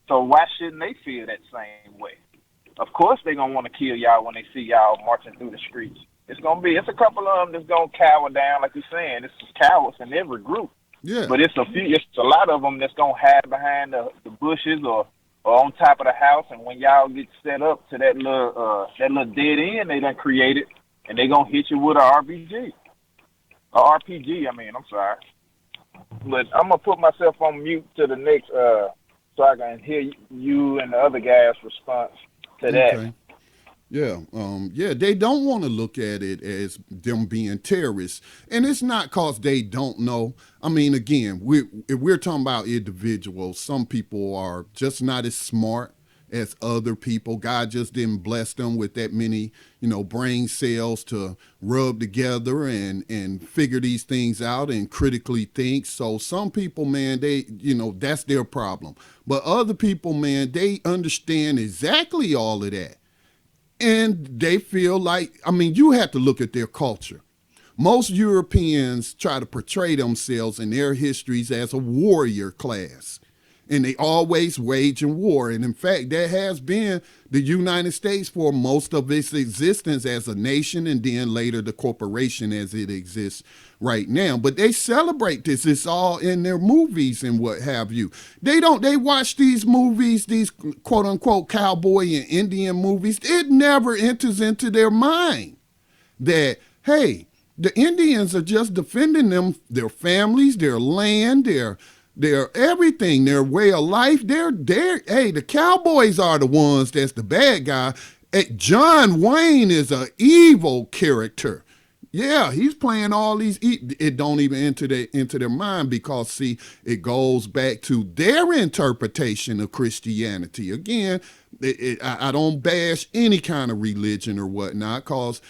so why shouldn't they feel that same way? Of course they're going to want to kill y'all when they see y'all marching through the streets. It's a couple of them that's going to cower down, like you're saying. It's cowards in every group. Yeah. But it's a lot of them that's going to hide behind the bushes or on top of the house, and when y'all get set up to that little dead end they done created, and they going to hit you with a RPG. I'm sorry. But I'm going to put myself on mute to the next, so I can hear you and the other guys' response to that. Okay. Yeah, they don't want to look at it as them being terrorists, and it's not because they don't know. I mean, again, if we're talking about individuals, some people are just not as smart as other people. God just didn't bless them with that many, brain cells to rub together and figure these things out and critically think. So some people, man, they, that's their problem. But other people, man, they understand exactly all of that. And they feel like, you have to look at their culture. Most Europeans try to portray themselves in their histories as a warrior class. And they always wage in war. And in fact, that has been the United States for most of its existence as a nation, and then later the corporation as it exists right now. But they celebrate this. It's all in their movies and what have you. They watch these movies, these quote unquote cowboy and Indian movies. It never enters into their mind that, hey, the Indians are just defending their families, their land, their everything, their way of life. The cowboys are the ones that's the bad guy. John Wayne is an evil character. Yeah, he's playing all these. It don't even enter their mind because, see, it goes back to their interpretation of Christianity. Again, I don't bash any kind of religion or whatnot because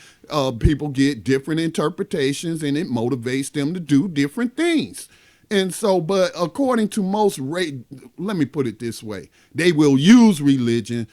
people get different interpretations and it motivates them to do different things. And so, but according to most, let me put it this way, they will use religion,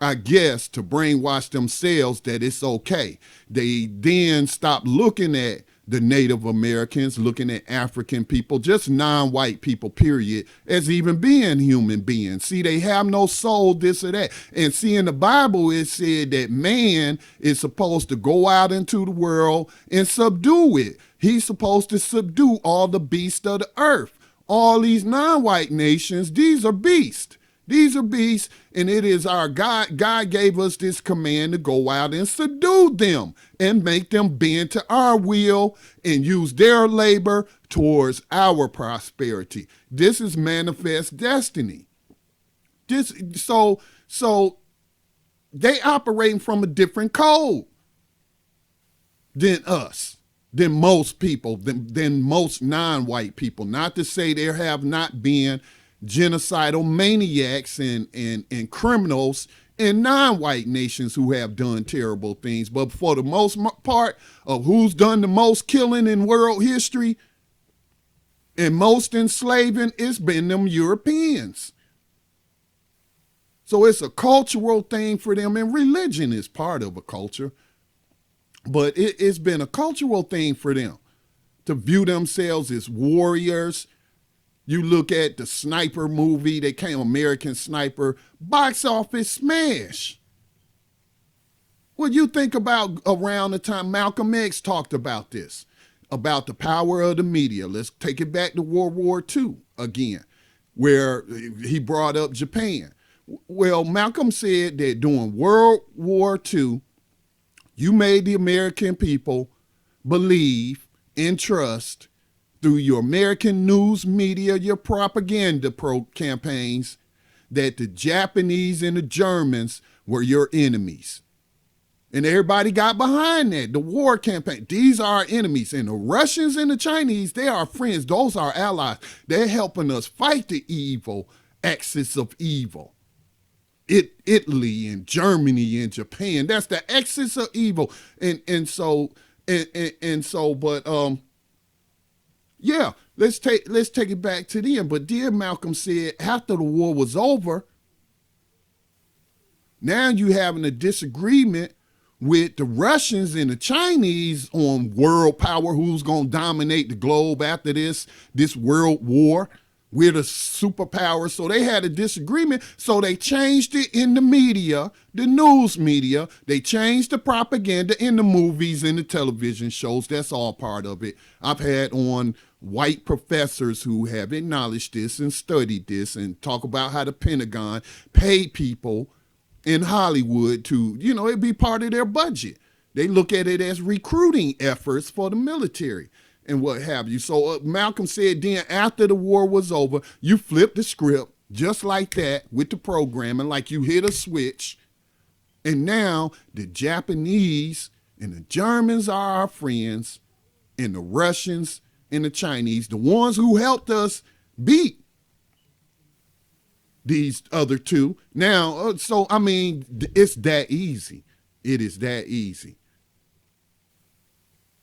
I guess, to brainwash themselves that it's okay. They then stop looking at the Native Americans, looking at African people, just non-white people, period, as even being human beings. See, they have no soul, this or that. And see, in the Bible, it said that man is supposed to go out into the world and subdue it. He's supposed to subdue all the beasts of the earth. All these non-white nations, these are beasts. These are beasts, and it is our God. God gave us this command to go out and subdue them and make them bend to our will and use their labor towards our prosperity. This is manifest destiny. So they operating from a different code than us, than most people, than most non-white people. Not to say there have not been genocidal maniacs and criminals in non-white nations who have done terrible things. But for the most part of who's done the most killing in world history and most enslaving, it's been them Europeans. So it's a cultural thing for them, and religion is part of a culture. But it's been a cultural thing for them to view themselves as warriors. You look at the Sniper movie, they came American Sniper, box office smash. What you think about around the time Malcolm X talked about this, about the power of the media? Let's take it back to World War II again, where he brought up Japan. Well, Malcolm said that during World War II, you made the American people believe and trust through your American news media, your propaganda campaigns, that the Japanese and the Germans were your enemies. And everybody got behind that, the war campaign. These are our enemies. And the Russians and the Chinese, they are friends. Those are allies. They're helping us fight the evil axis of evil. Italy and Germany and Japan, that's the axis of evil. But Yeah, let's take it back to the end. But dear Malcolm said after the war was over, now you having a disagreement with the Russians and the Chinese on world power, who's going to dominate the globe after this world war. We're the superpower. So they had a disagreement. So they changed it in the media, the news media. They changed the propaganda in the movies and the television shows. That's all part of it. I've had on white professors who have acknowledged this and studied this and talk about how the Pentagon paid people in Hollywood to, it'd be part of their budget. They look at it as recruiting efforts for the military and what have you. So Malcolm said then after the war was over, you flipped the script just like that with the programming, like you hit a switch. And now the Japanese and the Germans are our friends, and the Russians and the Chinese, the ones who helped us beat these other two. Now, so, I mean, it's that easy. It is that easy.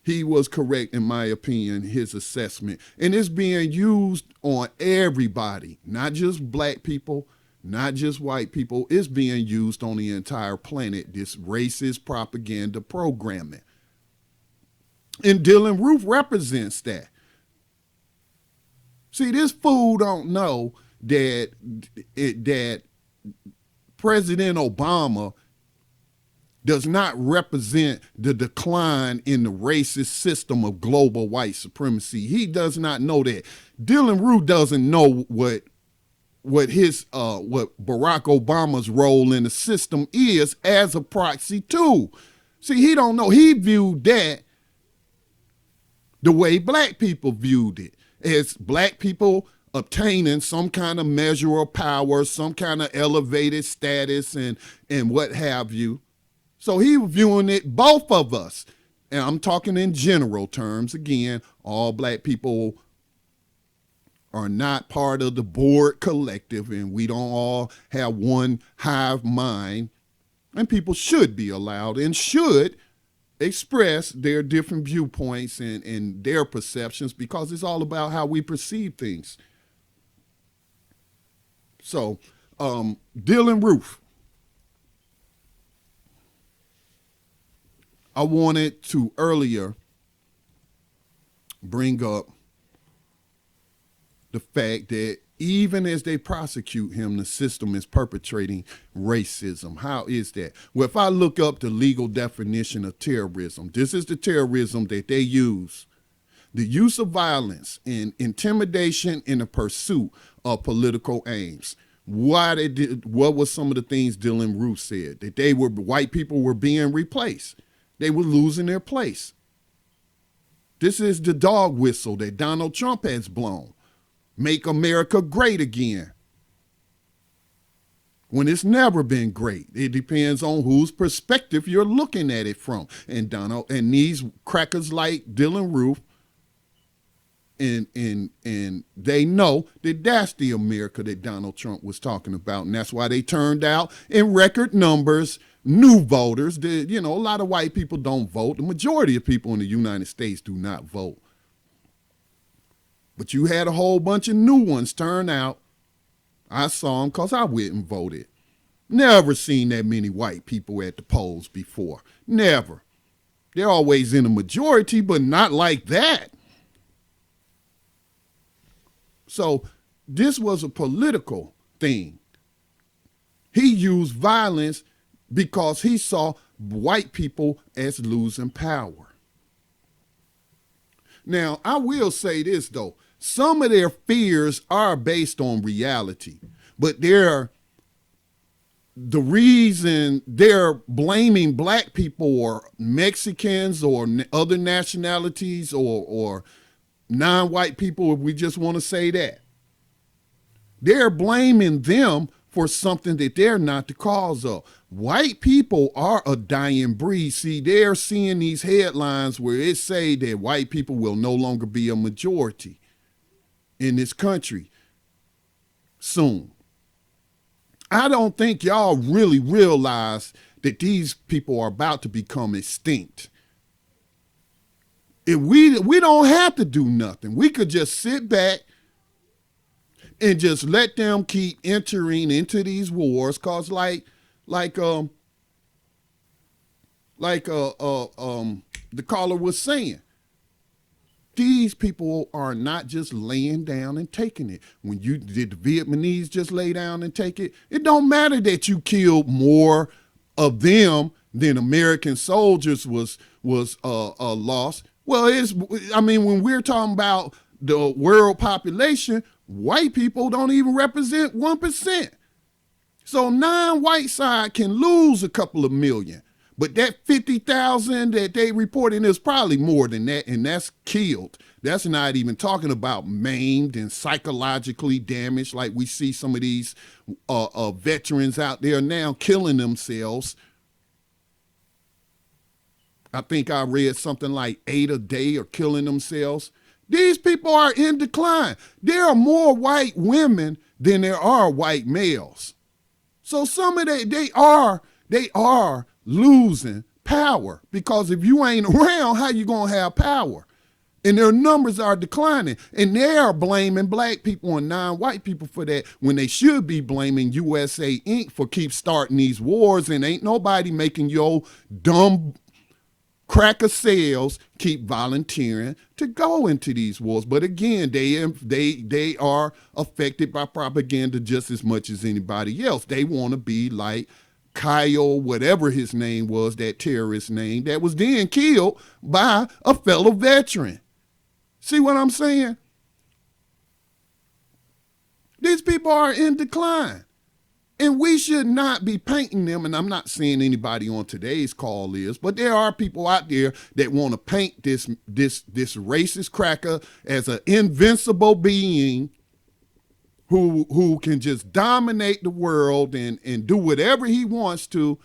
He was correct, in my opinion, his assessment. And it's being used on everybody, not just black people, not just white people. It's being used on the entire planet, this racist propaganda programming. And Dylann Roof represents that. See, this fool don't know that President Obama does not represent the decline in the racist system of global white supremacy. He does not know that. Dylann Roof doesn't know what Barack Obama's role in the system is as a proxy too. See, he don't know. He viewed that the way black people viewed it, as black people obtaining some kind of measure of power, some kind of elevated status and what have you. So he was viewing it, both of us, and I'm talking in general terms. Again, all black people are not part of the board collective, and we don't all have one hive mind, and people should be allowed and should express their different viewpoints and their perceptions, because it's all about how we perceive things. So, Dylann Roof. I wanted to earlier bring up the fact that even as they prosecute him, the system is perpetrating racism. How is that? Well, if I look up the legal definition of terrorism, this is the terrorism that they use. The use of violence and intimidation in the pursuit of political aims. What was some of the things Dylann Roof said? That white people were being replaced. They were losing their place. This is the dog whistle that Donald Trump has blown. Make America great again. When it's never been great. It depends on whose perspective you're looking at it from. And these crackers like Dylann Roof, and they know that that's the America that Donald Trump was talking about. And that's why they turned out in record numbers new voters. A lot of white people don't vote. The majority of people in the United States do not vote. But you had a whole bunch of new ones turn out. I saw them because I went and voted. Never seen that many white people at the polls before. Never. They're always in a majority, but not like that. So this was a political thing. He used violence because he saw white people as losing power. Now, I will say this, though. Some of their fears are based on reality, but the reason they're blaming black people or Mexicans or other nationalities or non-white people, if we just want to say that, they're blaming them for something that they're not the cause of. White people are a dying breed. See, they're seeing these headlines where it say that white people will no longer be a majority in this country soon. I don't think y'all really realize that these people are about to become extinct. If we don't have to do nothing. We could just sit back and just let them keep entering into these wars, cause like the caller was saying, these people are not just laying down and taking it. When you did the Vietnamese just lay down and take it, it don't matter that you killed more of them than American soldiers was lost. Well, when we're talking about the world population, white people don't even represent 1%. So non-white side can lose a couple of million. But that 50,000 that they reporting is probably more than that, and that's killed. That's not even talking about maimed and psychologically damaged, like we see some of these veterans out there now killing themselves. I think I read something like 8 a day are killing themselves. These people are in decline. There are more white women than there are white males. So some of they are losing power, because if you ain't around, how you gonna have power? And their numbers are declining, and they are blaming black people and non-white people for that, when they should be blaming USA Inc. for keep starting these wars, and ain't nobody making your dumb cracker cells keep volunteering to go into these wars. But again, they are affected by propaganda just as much as anybody else. They want to be like Kyle, whatever his name was, that terrorist name that was then killed by a fellow veteran. See what I'm saying? These people are in decline. And we should not be painting them, and I'm not saying anybody on today's call is, but there are people out there that want to paint this racist cracker as an invincible being who can just dominate the world and do whatever he wants to,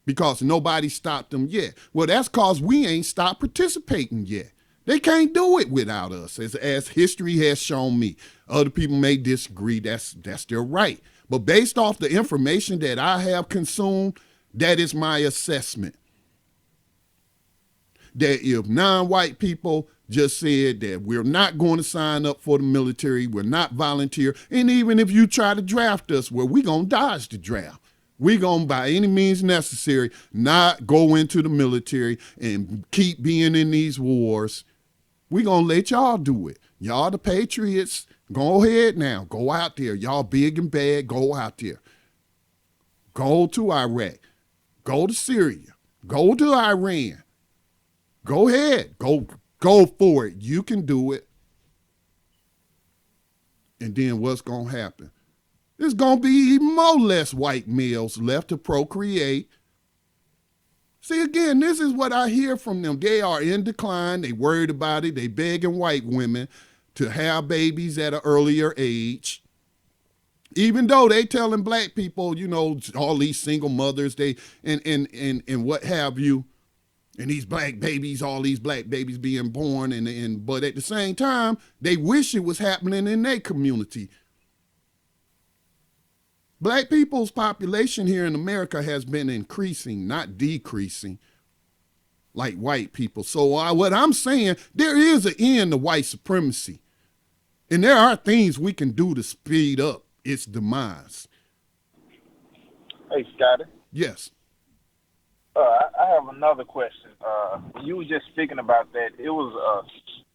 because nobody stopped him yet. Well, that's because we ain't stopped participating yet. They can't do it without us, as history has shown me. Other people may disagree. That's their right. But based off the information that I have consumed, that is my assessment. That if non-white people just said that we're not going to sign up for the military, we're not volunteer, and even if you try to draft us, well, we're going to dodge the draft. We're going to, by any means necessary, not go into the military and keep being in these wars. We're going to let y'all do it. Y'all the patriots. Go ahead now. Go out there. Y'all big and bad. Go out there. Go to Iraq. Go to Syria. Go to Iran. Go ahead. Go for it. You can do it. And then what's going to happen? There's going to be even more less white males left to procreate. See, again, this is what I hear from them. They are in decline. They worried about it. They begging white women to have babies at an earlier age, even though they telling black people, all these single mothers, they and what have you, and these black babies, all these black babies being born, but at the same time, they wish it was happening in their community. Black people's population here in America has been increasing, not decreasing, like white people. So what I'm saying, there is an end to white supremacy. And there are things we can do to speed up its demise. Hey, Scotty. Yes. I have another question. When you were just speaking about that, it was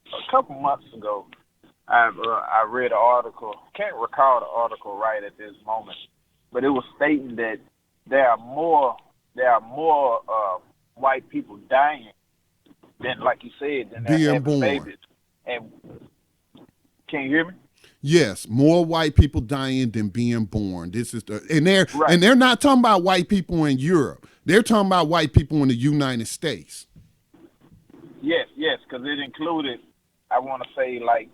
a couple months ago. I read an article. Can't recall the article right at this moment, but it was stating that there are more white people dying than, like you said, than being having born. Babies. And can you hear me? Yes, more white people dying than being born. This is and Right. they're not talking about white people in Europe. They're talking about white people in the United States. Yes, because it included, I want to say, like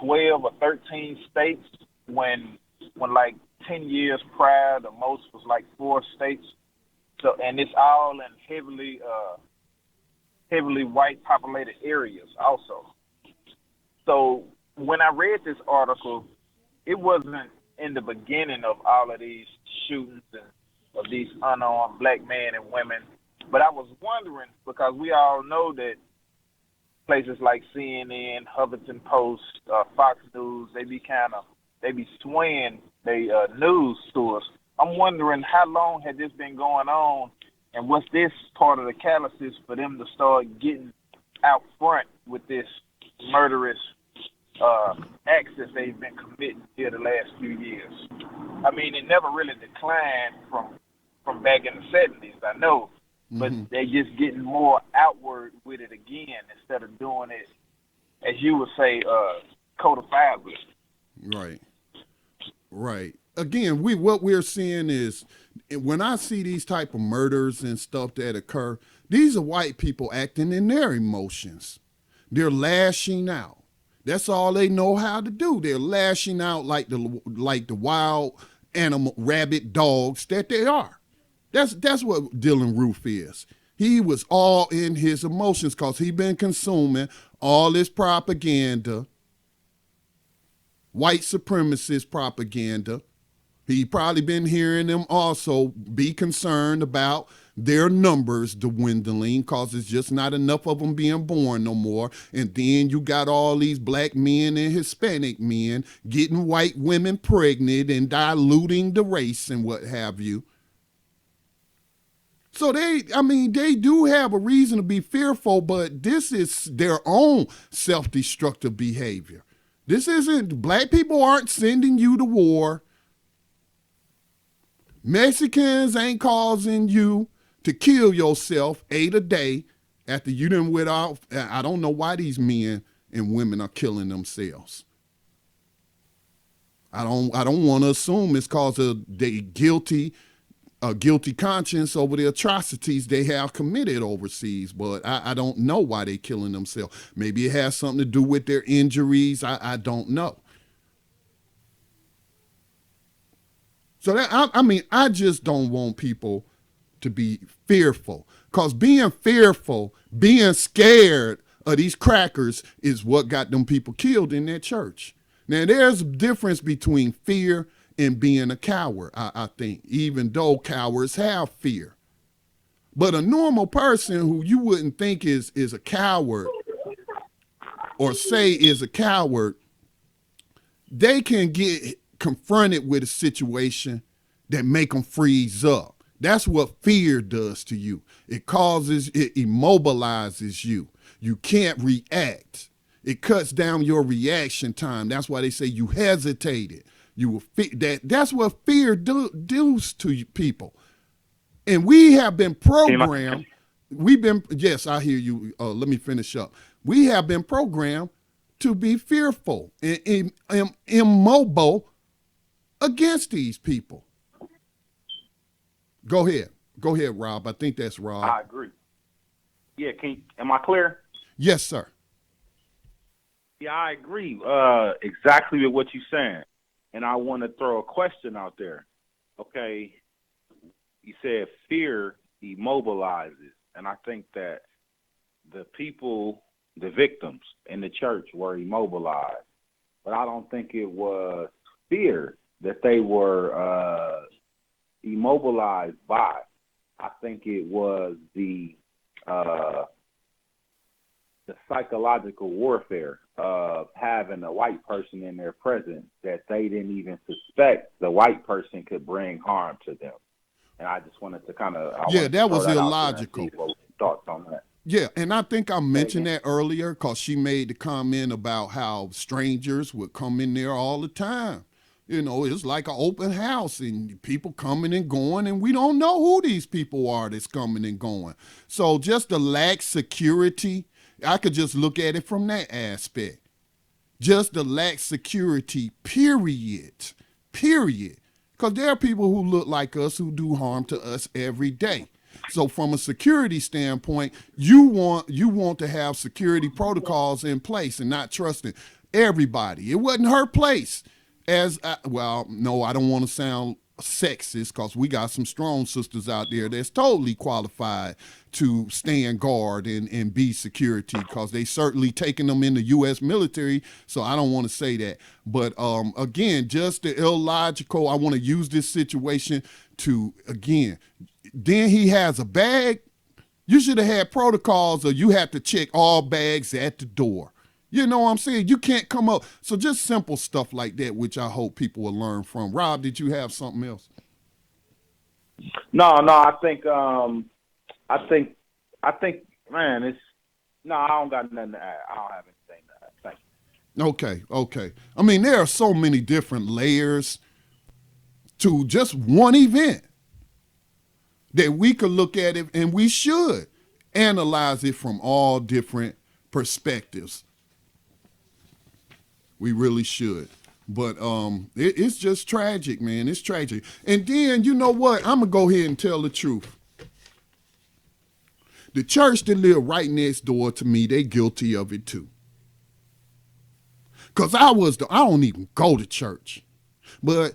12 or 13 states. When like 10 years prior, the most was like 4 states. So, and it's all in heavily white populated areas also. So when I read this article, it wasn't in the beginning of all of these shootings and of these unarmed black men and women. But I was wondering, because we all know that places like CNN, Huffington Post, Fox News, they be swaying their news to us. I'm wondering how long had this been going on, and what's this part of the catalyst for them to start getting out front with this murderous acts that they've been committing here the last few years. I mean, it never really declined from back in the 70s, I know, but they just getting more outward with it again instead of doing it, as you would say, codifiably. Right. Again, what we're seeing is when I see these type of murders and stuff that occur, these are white people acting in their emotions. They're lashing out. That's all they know how to do. They're lashing out like the wild animal, rabid dogs that they are. That's what Dylann Roof is. He was all in his emotions because he been consuming all this propaganda, white supremacist propaganda. He probably been hearing them also be concerned about their numbers dwindling because it's just not enough of them being born no more. And then you got all these black men and Hispanic men getting white women pregnant and diluting the race and what have you. So they do have a reason to be fearful, but this is their own self-destructive behavior. This isn't, black people aren't sending you to war. Mexicans ain't causing you to kill yourself 8 a day after you done went off. I don't know why these men and women are killing themselves. I don't want to assume it's because of they guilty conscience over the atrocities they have committed overseas, but I don't know why they killing themselves. Maybe it has something to do with their injuries. I don't know. So I just don't want people to be fearful, because being fearful, being scared of these crackers is what got them people killed in that church. Now, there's a difference between fear and being a coward, I think, even though cowards have fear. But a normal person who you wouldn't think is a coward or say is a coward, they can get confronted with a situation that make them freeze up. That's what fear does to you. It immobilizes you. You can't react. It cuts down your reaction time. That's why they say you hesitated. You will that's what fear does to people. And we have been programmed. Yes, I hear you. Let me finish up. We have been programmed to be fearful and immobile against these people. Go ahead, Rob. I think that's Rob. I agree. Yeah, am I clear? Yes, sir. Yeah, I agree exactly with what you're saying. And I want to throw a question out there. Okay, you said fear immobilizes. And I think that the people, the victims in the church were immobilized. But I don't think it was fear that they were immobilized by. I think it was the psychological warfare of having a white person in their presence that they didn't even suspect the white person could bring harm to them. And I just wanted to that was illogical. Thoughts on that? Yeah, and I think I mentioned that earlier because she made the comment about how strangers would come in there all the time. You know, it's like an open house and people coming and going, and we don't know who these people are that's coming and going. So just the lack security, I could just look at it from that aspect. Just the lack security, period. Because there are people who look like us who do harm to us every day. So from a security standpoint, you want to have security protocols in place and not trusting everybody. It wasn't her place. No, I don't want to sound sexist because we got some strong sisters out there that's totally qualified to stand guard and be security because they certainly taking them in the U.S. military, so I don't want to say that. But again, just the illogical, I want to use this situation to, again, then he has a bag You should have had protocols, or you have to check all bags at the door. You know what I'm saying? You can't come up. So just simple stuff like that, which I hope people will learn from. Rob, did you have something else? No, I think, man, it's no. I don't got nothing to add. I don't have anything to add. Thank you. Okay. I mean, there are so many different layers to just one event that we could look at it, and we should analyze it from all different perspectives. We really should. But it's just tragic, man. It's tragic. And then, you know what? I'm going to go ahead and tell the truth. The church that live right next door to me, they guilty of it too. Because I don't even go to church. But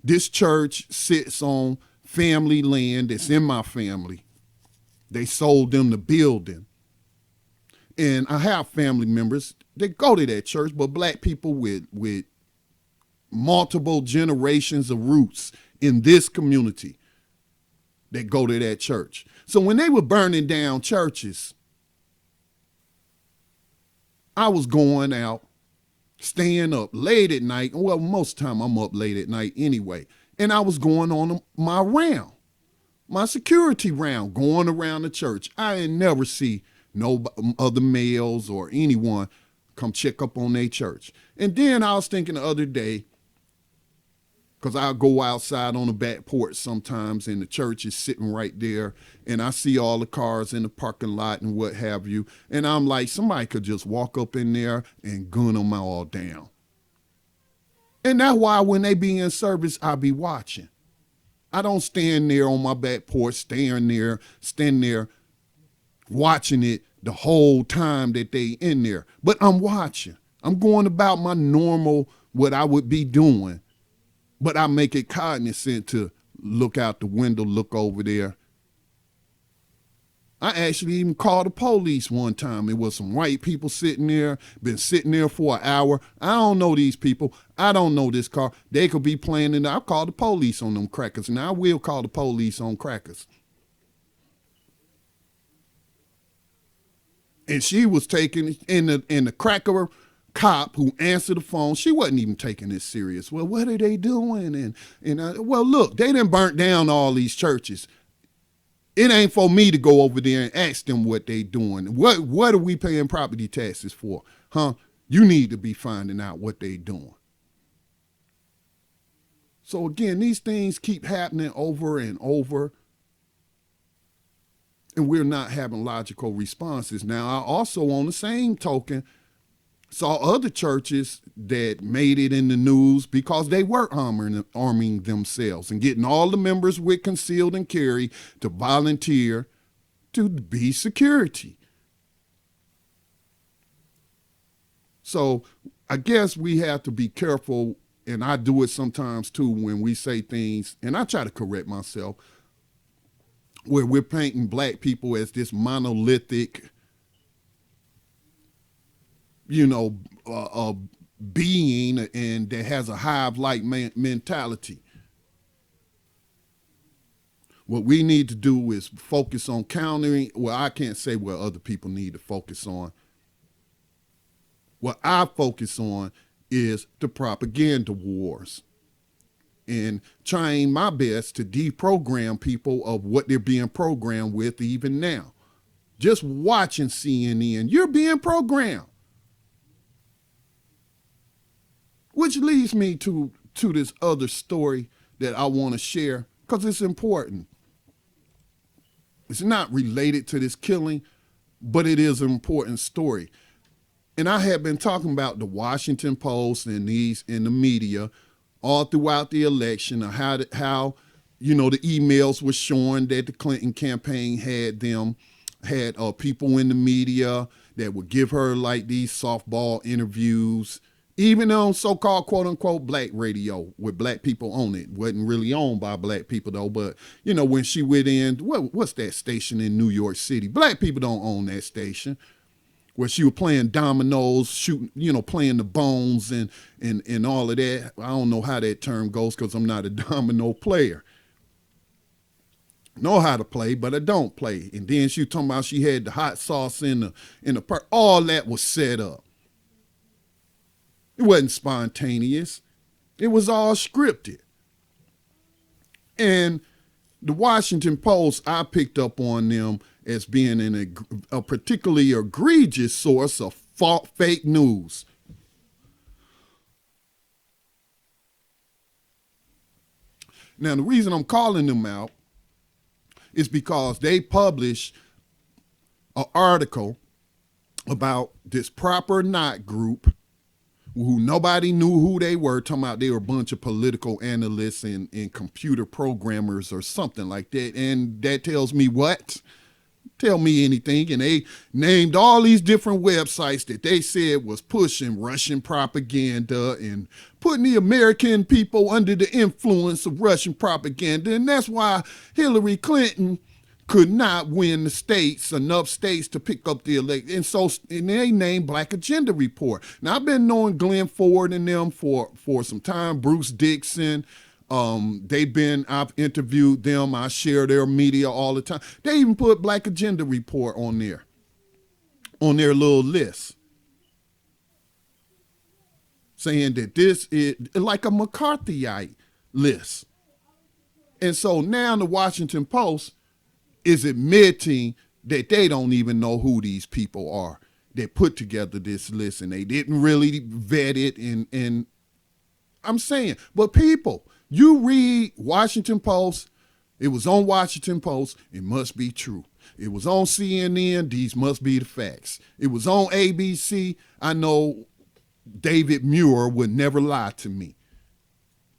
this church sits on family land that's in my family. They sold them the building. And I have family members that go to that church, but black people with multiple generations of roots in this community that go to that church. So when they were burning down churches, I was going out, staying up late at night. Well, most of the time I'm up late at night anyway. And I was going on my round, my security round, going around the church. I didn't never see no other males or anyone come check up on their church. And then I was thinking the other day, because I'll go outside on the back porch sometimes and the church is sitting right there and I see all the cars in the parking lot and what have you. And I'm like, somebody could just walk up in there and gun them all down. And that's why when they be in service, I be watching. I don't stand there on my back porch, stand there watching it the whole time that they in there. But I'm watching. I'm going about my normal, what I would be doing. But I make it cognizant to look out the window, look over there. I actually even called the police one time. It was some white people sitting there, been sitting there for an hour. I don't know these people. I don't know this car. They could be playing in there. I called the police on them crackers. Now I will call the police on crackers. And she was taking in the cracker cop who answered the phone. She wasn't even taking this serious. Well, what are they doing? Well, look, they done burnt down all these churches. It ain't for me to go over there and ask them what they doing. What are we paying property taxes for? Huh? You need to be finding out what they doing. So again, these things keep happening over and over. And we're not having logical responses. Now, I also, on the same token, saw other churches that made it in the news because they were arming themselves and getting all the members with concealed and carry to volunteer to be security. So I guess we have to be careful, and I do it sometimes too when we say things, and I try to correct myself, where we're painting black people as this monolithic, being and that has a hive-like mentality. What we need to do is focus on countering. Well, I can't say what other people need to focus on. What I focus on is the propaganda wars and trying my best to deprogram people of what they're being programmed with even now. Just watching CNN, you're being programmed. Which leads me to this other story that I want to share because it's important. It's not related to this killing, but it is an important story. And I have been talking about the Washington Post and these in the media all throughout the election of how the emails were showing that the Clinton campaign had people in the media that would give her like these softball interviews, even on so-called quote-unquote black radio with black people on it. Wasn't really owned by black people though, but when she went in, what's that station in New York City? Black people don't own that station. Where she was playing dominoes, shooting, playing the bones and all of that. I don't know how that term goes because I'm not a domino player. know how to play, but I don't play. And then she talking about she had the hot sauce in the part. All that was set up. It wasn't spontaneous. It was all scripted. And the Washington Post, I picked up on them as being a particularly egregious source of fake news. Now, the reason I'm calling them out is because they published an article about this Proper Not group who nobody knew who they were, talking about they were a bunch of political analysts and computer programmers or something like that. And that tells me what? Tell me anything. And they named all these different websites that they said was pushing Russian propaganda and putting the American people under the influence of Russian propaganda. And that's why Hillary Clinton could not win the states, enough states to pick up the election. And they named Black Agenda Report. Now, I've been knowing Glenn Ford and them for some time, Bruce Dixon. I've interviewed them. I share their media all the time. They even put Black Agenda Report on their little list, saying that this is like a McCarthyite list. And so now the Washington Post is admitting that they don't even know who these people are. They put together this list and they didn't really vet it. And I'm saying, but people, you read Washington Post, it was on Washington Post, it must be true. It was on CNN, these must be the facts. It was on ABC, I know David Muir would never lie to me.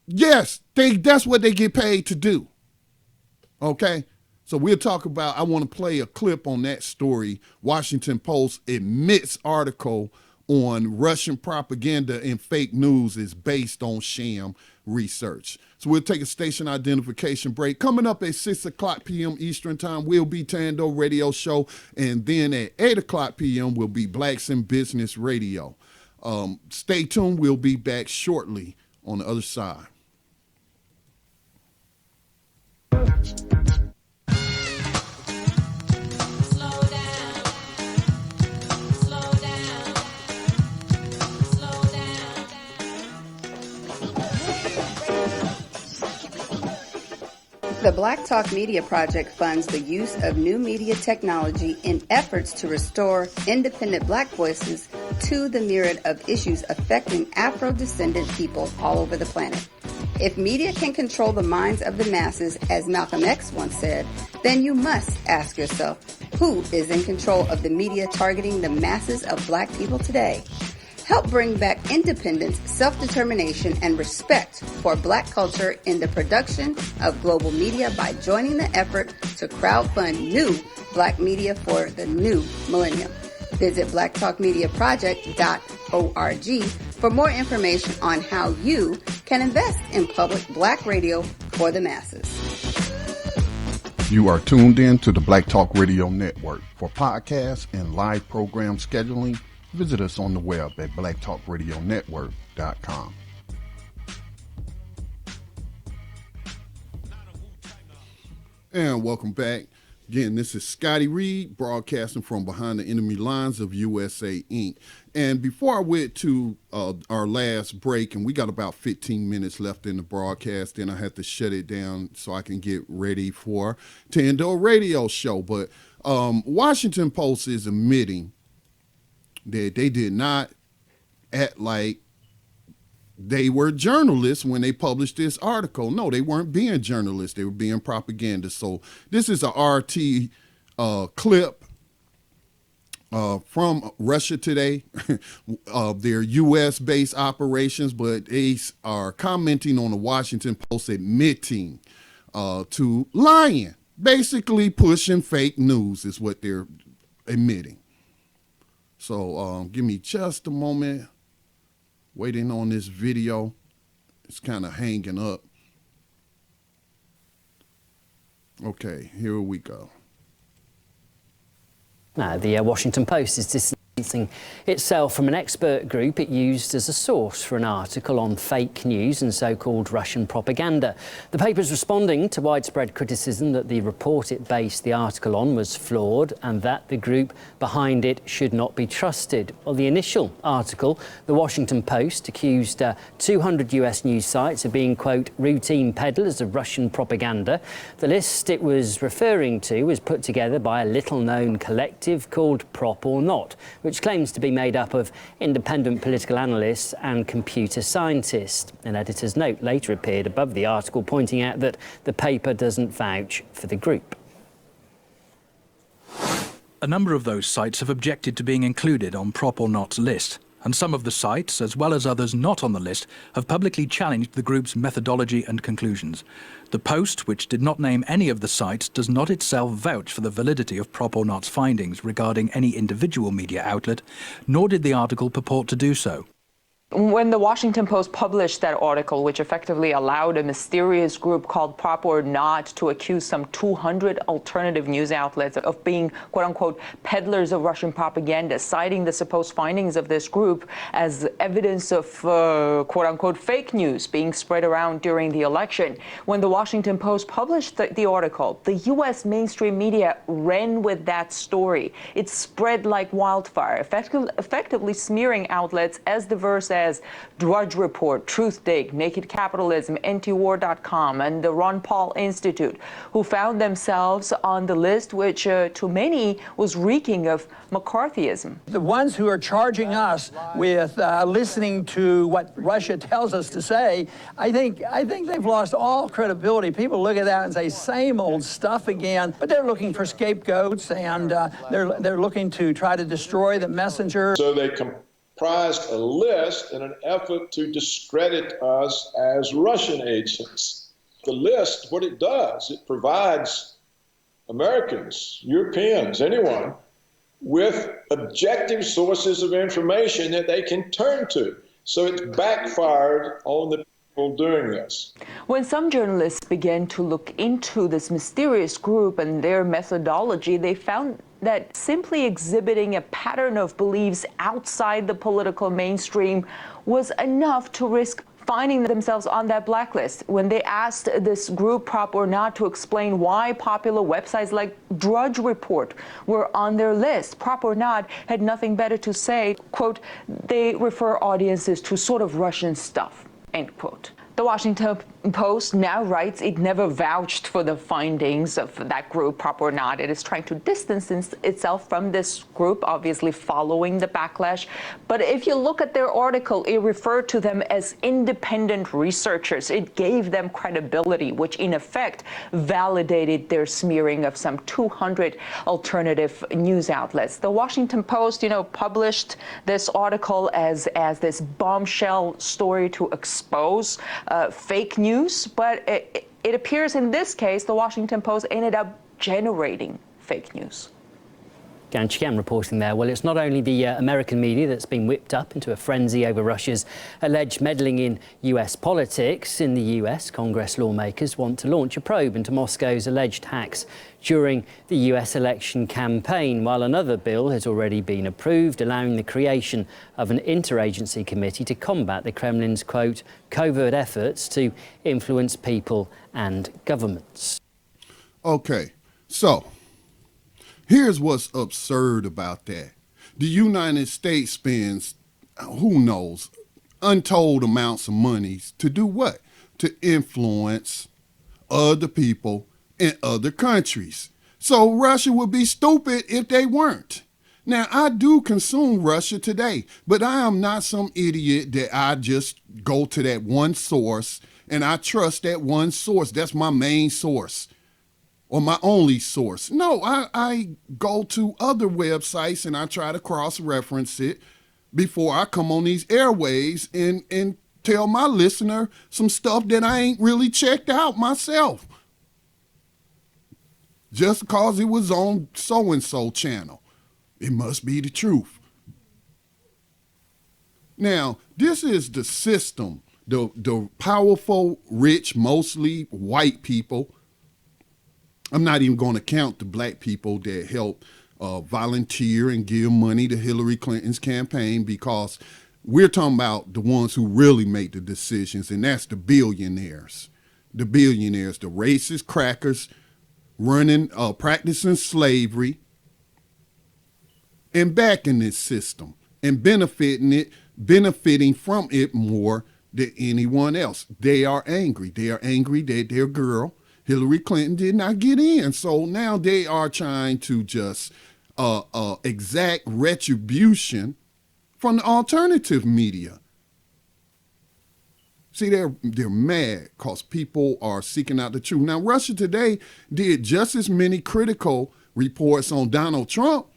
Yes, that's what they get paid to do. Okay? So we'll talk about, I want to play a clip on that story. Washington Post admits article on Russian propaganda and fake news is based on sham research. So we'll take a station identification break. Coming up at 6 o'clock p.m. Eastern time will be Tando Radio Show. And then at 8 o'clock p.m. will be Blacks in Business Radio. Stay tuned. We'll be back shortly on the other side. The Black Talk Media Project funds the use of new media technology in efforts to restore independent Black voices to the myriad of issues affecting Afro-descendant people all over the planet. If media can control the minds of the masses, as Malcolm X once said, then you must ask yourself, who is in control of the media targeting the masses of Black people today? Help bring back independence, self-determination, and respect for Black culture in the production of global media by joining the effort to crowdfund new Black media for the new millennium. Visit blacktalkmediaproject.org for more information on how you can invest in public Black radio for the masses. You are tuned in to the Black Talk Radio Network. For podcasts and live program scheduling, visit us on the web at blacktalkradionetwork.com. And welcome back. Again, this is Scotty Reed broadcasting from behind the enemy lines of USA Inc. And before I went to our last break, and we got about 15 minutes left in the broadcast, then I have to shut it down so I can get ready for Tando Radio Show. But Washington Post is admitting that they did not act like they were journalists when they published this article. No, they weren't being journalists. They were being propaganda. So this is a RT clip from Russia Today of their U.S.-based operations, but they are commenting on the Washington Post admitting to lying, basically pushing fake news is what they're admitting. So give me just a moment. Waiting on this video. It's kind of hanging up. Okay, here we go. The Washington Post is itself from an expert group it used as a source for an article on fake news and so-called Russian propaganda. The paper's responding to widespread criticism that the report it based the article on was flawed and that the group behind it should not be trusted. Well, the initial article, the Washington Post, accused 200 US news sites of being, quote, routine peddlers of Russian propaganda. The list it was referring to was put together by a little-known collective called Prop or Not, which claims to be made up of independent political analysts and computer scientists. An editor's note later appeared above the article pointing out that the paper doesn't vouch for the group. A number of those sites have objected to being included on Prop or Not's list, and some of the sites, as well as others not on the list, have publicly challenged the group's methodology and conclusions. The Post, which did not name any of the sites, does not itself vouch for the validity of Prop or Not's findings regarding any individual media outlet, nor did the article purport to do so. When the Washington Post published that article, which effectively allowed a mysterious group called Prop or Not to accuse some 200 alternative news outlets of being, quote-unquote, peddlers of Russian propaganda, citing the supposed findings of this group as evidence of, quote-unquote, fake news being spread around during the election. When the Washington Post published the article, the U.S. mainstream media ran with that story. It spread like wildfire, effectively smearing outlets as diverse as Drudge Report, Truthdig, Naked Capitalism, Antiwar.com, and the Ron Paul Institute, who found themselves on the list, which to many was reeking of McCarthyism. The ones who are charging us with listening to what Russia tells us to say, I think they've lost all credibility. People look at that and say, same old stuff again, but they're looking for scapegoats, and they're looking to try to destroy the messenger. So they comprised a list in an effort to discredit us as Russian agents. The list, what it does, it provides Americans, Europeans, anyone, with objective sources of information that they can turn to. So it's backfired on the people doing this. When some journalists began to look into this mysterious group and their methodology, they found that simply exhibiting a pattern of beliefs outside the political mainstream was enough to risk finding themselves on that blacklist. When they asked this group, Prop or Not, to explain why popular websites like Drudge Report were on their list, Prop or Not had nothing better to say. Quote, they refer audiences to sort of Russian stuff, end quote. The Washington Post now writes it never vouched for the findings of that group, Prop or Not. It is trying to distance itself from this group, obviously following the backlash. But if you look at their article, it referred to them as independent researchers. It gave them credibility, which in effect validated their smearing of some 200 alternative news outlets. The Washington Post, published this article as this bombshell story to expose fake news, but it appears in this case the Washington Post ended up generating fake news. Gan Chikam reporting there. Well, it's not only the American media that's been whipped up into a frenzy over Russia's alleged meddling in US politics. In the US, Congress lawmakers want to launch a probe into Moscow's alleged hacks during the US election campaign, while another bill has already been approved, allowing the creation of an interagency committee to combat the Kremlin's, quote, covert efforts to influence people and governments. Okay, so here's what's absurd about that. The United States spends, who knows, untold amounts of money to do what? To influence other people in other countries. So Russia would be stupid if they weren't. Now, I do consume Russia today, but I am not some idiot that I just go to that one source and I trust that one source. That's my main source or my only source. No, I go to other websites and I try to cross-reference it before I come on these airwaves and tell my listener some stuff that I ain't really checked out myself. Just because it was on so-and-so channel, it must be the truth. Now, this is the system, the powerful, rich, mostly white people. I'm not even going to count the black people that help volunteer and give money to Hillary Clinton's campaign, because we're talking about the ones who really make the decisions, and that's the billionaires. The billionaires, the racist crackers running, practicing slavery and backing this system and benefiting from it more than anyone else. They are angry. They are angry that their girl, Hillary Clinton, did not get in. So now they are trying to just exact retribution from the alternative media. See, they're mad because people are seeking out the truth. Now, Russia Today did just as many critical reports on Donald Trump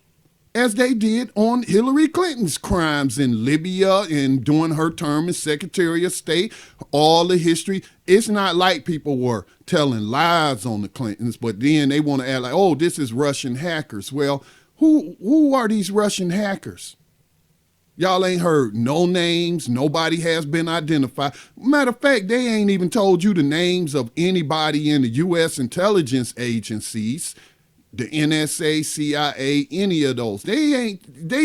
as they did on Hillary Clinton's crimes in Libya and during her term as Secretary of State, all the history. It's not like people were telling lies on the Clintons, but then they want to act like, oh, this is Russian hackers. Well, who are these Russian hackers? Y'all ain't heard no names. Nobody has been identified. Matter of fact, they ain't even told you the names of anybody in the U.S. intelligence agencies, the NSA, CIA, any of those. They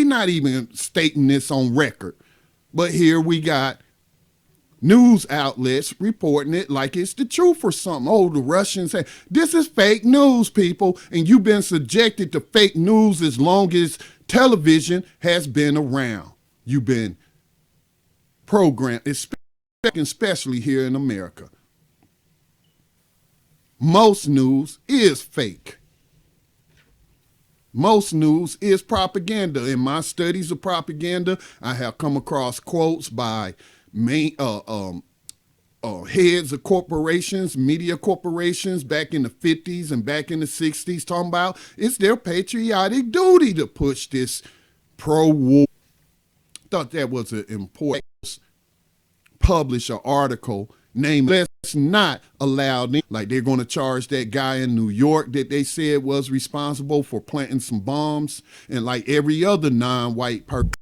not even stating this on record. But here we got news outlets reporting it like it's the truth or something. Oh, the Russians say, this is fake news, people. And you've been subjected to fake news as long as television has been around. You've been programmed, especially here in America. Most news is fake. Most news is propaganda. In my studies of propaganda, I have come across quotes by heads of corporations, media corporations back in the 50s and back in the 60s talking about it's their patriotic duty to push this pro-war. Thought that was an important publish an article named "Let's Not Allow Them," like they're going to charge that guy in New York that they said was responsible for planting some bombs, and like every other non-white person